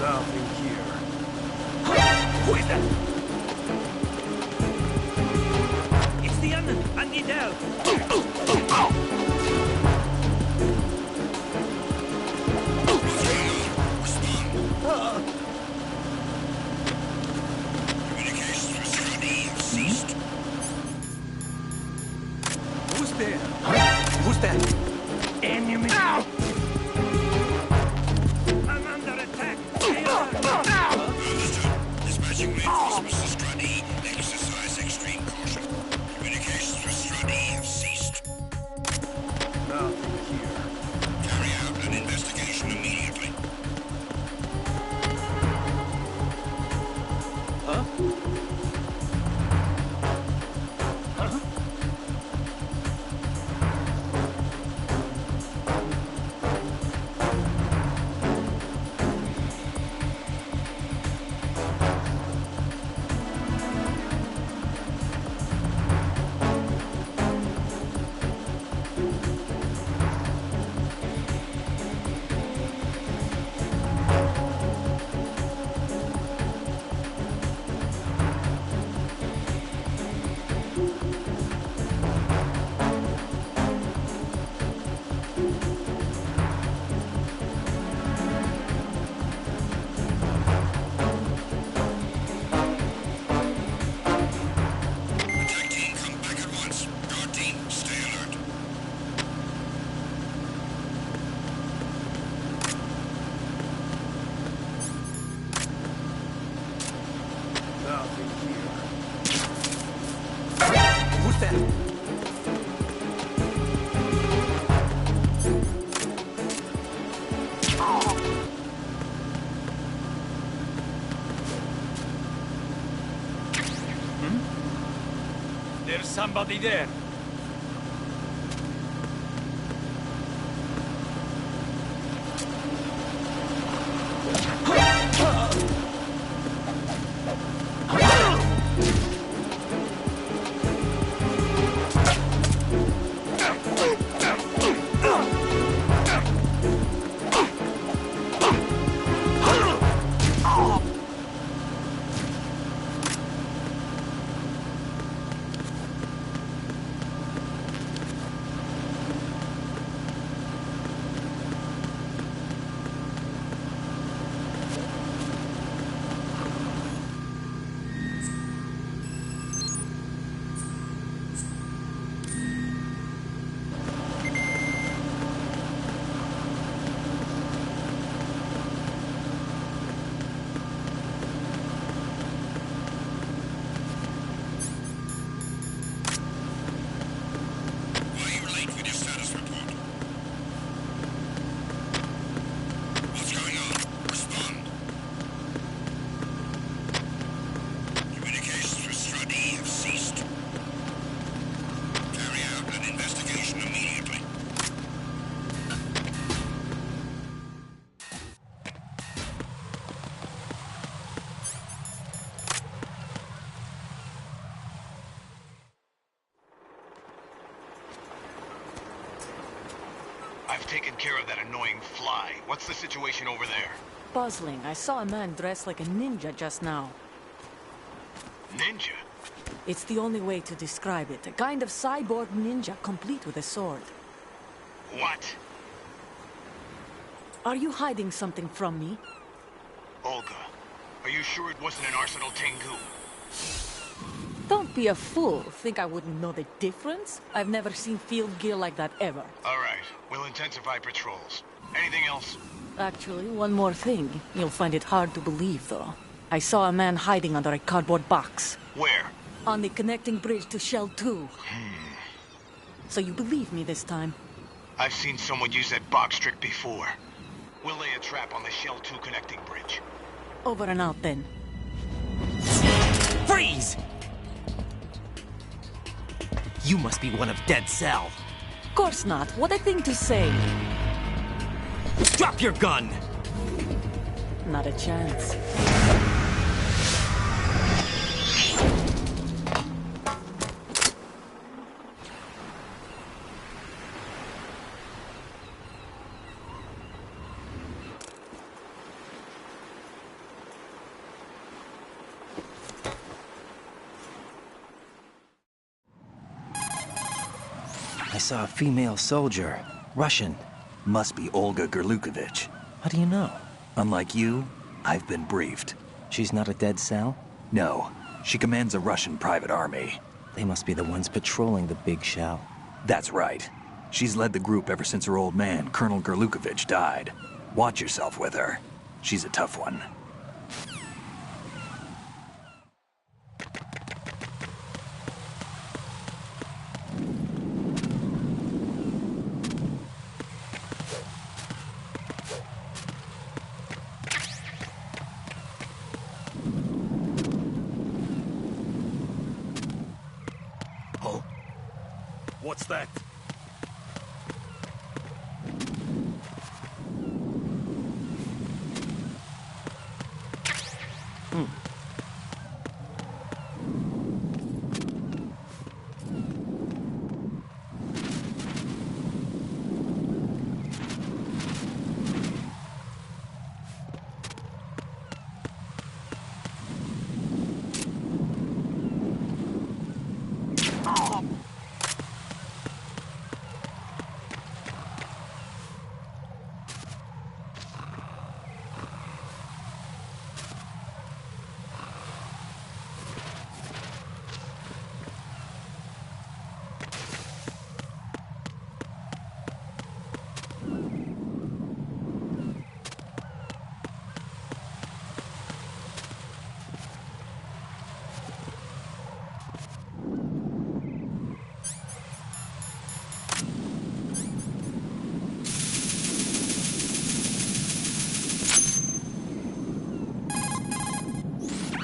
Nothing here. Who is that? It's the Unknown. I need help. Communications with Strut E have ceased. Who's there? Who's that? Enemy. Ow! I'm under attack. Understood. Dispatching reinforcements to Strut E. Exercise extreme caution. Communications with Strut E have ceased. Nothing here. Carry out an investigation immediately. Huh? Huh? Attack team, come back at once. Guard team, stay alert. Nothing here. Who's that? There's somebody there. Why are you late with your status report? What's going on? Respond. Communications with Strut E have ceased. Carry out an investigation immediately. I've taken care of that annoying fly. What's the situation over there? Puzzling. I saw a man dressed like a ninja just now. Ninja? It's the only way to describe it. A kind of cyborg ninja, complete with a sword. What? Are you hiding something from me? Olga, are you sure it wasn't an Arsenal Tengu? Don't be a fool. Think I wouldn't know the difference? I've never seen field gear like that ever. All right, we'll intensify patrols. Anything else? Actually, one more thing. You'll find it hard to believe, though. I saw a man hiding under a cardboard box. Where? On the connecting bridge to Shell 2. So you believe me this time? I've seen someone use that box trick before. We'll lay a trap on the Shell 2 connecting bridge. Over and out, then. Freeze! You must be one of Dead Cell. Of course not. What a thing to say. Drop your gun! Not a chance. I saw a female soldier. Russian. Must be Olga Gerlukovich. How do you know? Unlike you, I've been briefed. She's not a dead cell? No. She commands a Russian private army. They must be the ones patrolling the big shell. That's right. She's led the group ever since her old man, Colonel Gerlukovich, died. Watch yourself with her. She's a tough one. What's that?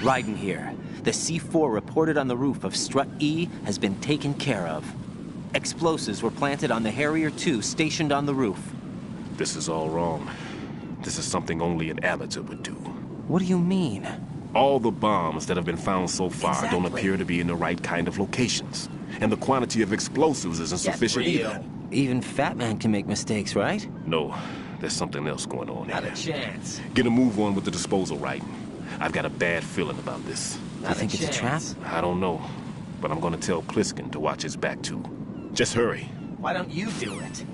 Raiden here. The C4 reported on the roof of Strut E has been taken care of. Explosives were planted on the Harrier 2 stationed on the roof. This is all wrong. This is something only an amateur would do. What do you mean? All the bombs that have been found so far don't appear to be in the right kind of locations. And the quantity of explosives isn't sufficient either. Even Fat Man can make mistakes, right? No, there's something else going on here. Not a chance. Get a move on with the disposal, Raiden. I've got a bad feeling about this. I think it's a trap? I don't know, but I'm gonna tell Pliskin to watch his back too. Just hurry. Why don't you do it?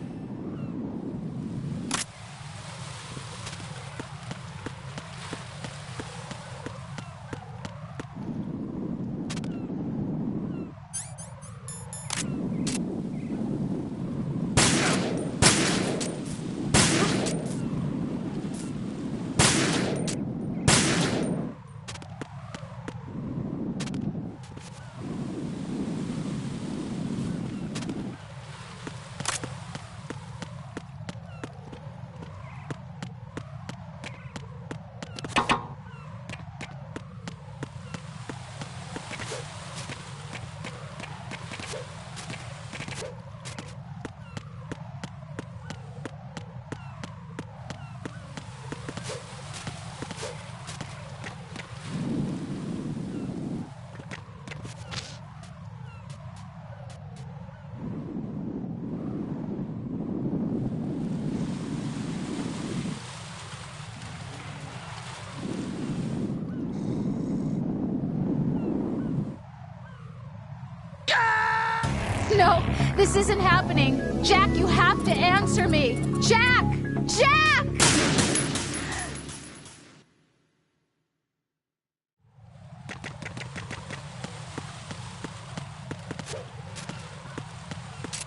No, this isn't happening. Jack, you have to answer me. Jack! Jack!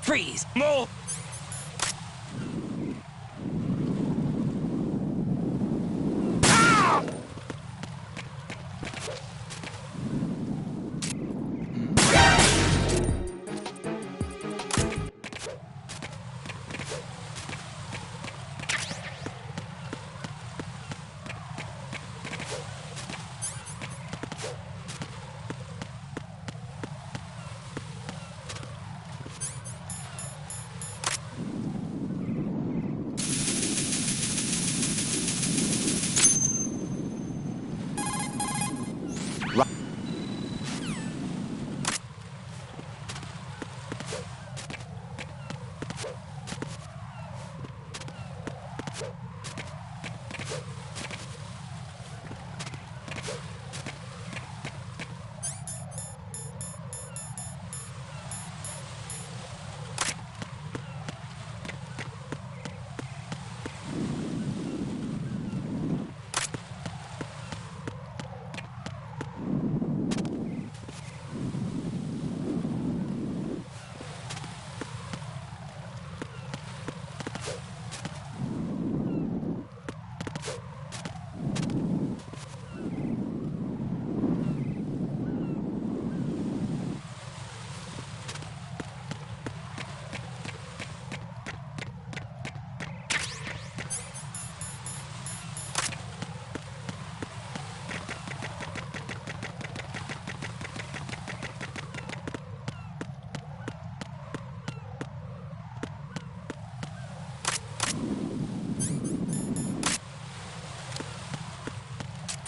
Freeze! No!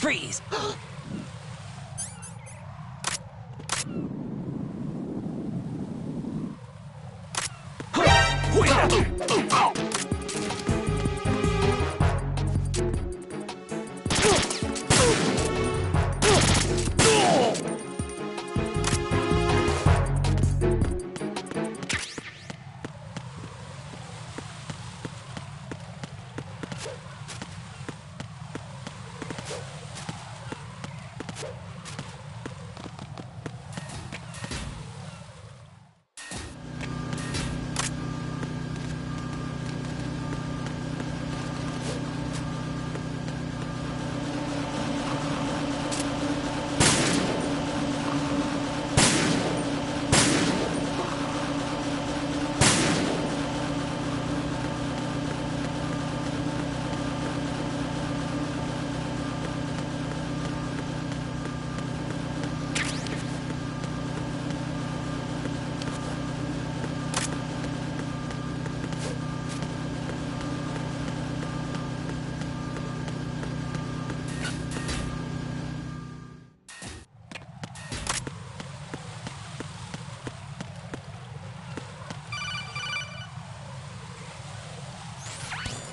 Freeze!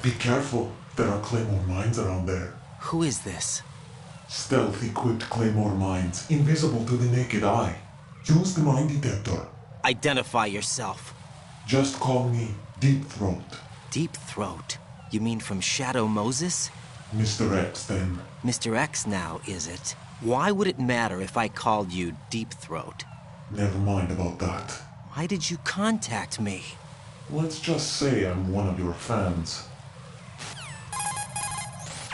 Be careful. There are Claymore mines around there. Who is this? Stealth-equipped Claymore mines, invisible to the naked eye. Use the mine detector. Identify yourself. Just call me Deep Throat. Deep Throat? You mean from Shadow Moses? Mr. X, then. Mr. X now, is it? Why would it matter if I called you Deep Throat? Never mind about that. Why did you contact me? Let's just say I'm one of your fans.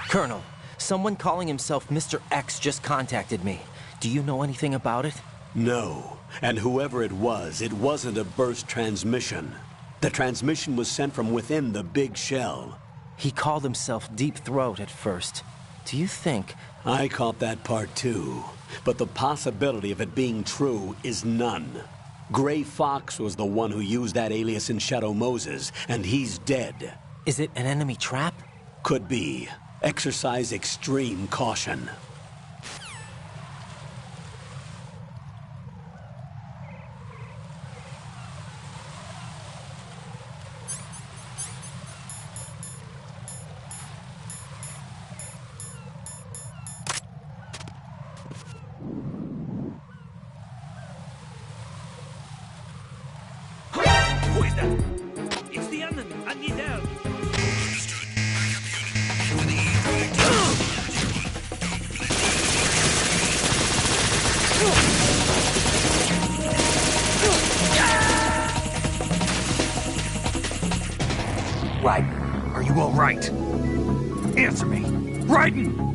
Colonel, someone calling himself Mr. X just contacted me. Do you know anything about it? No. And whoever it wasn't a burst transmission. The transmission was sent from within the big shell. He called himself Deep Throat at first. Do you think... I caught that part too. But the possibility of it being true is none. Gray Fox was the one who used that alias in Shadow Moses, and he's dead. Is it an enemy trap? Could be. Exercise extreme caution. Who is that? It's the enemy. I need help. Understood. Backup unit. Into the Raiden, are you all right? Answer me. Raiden!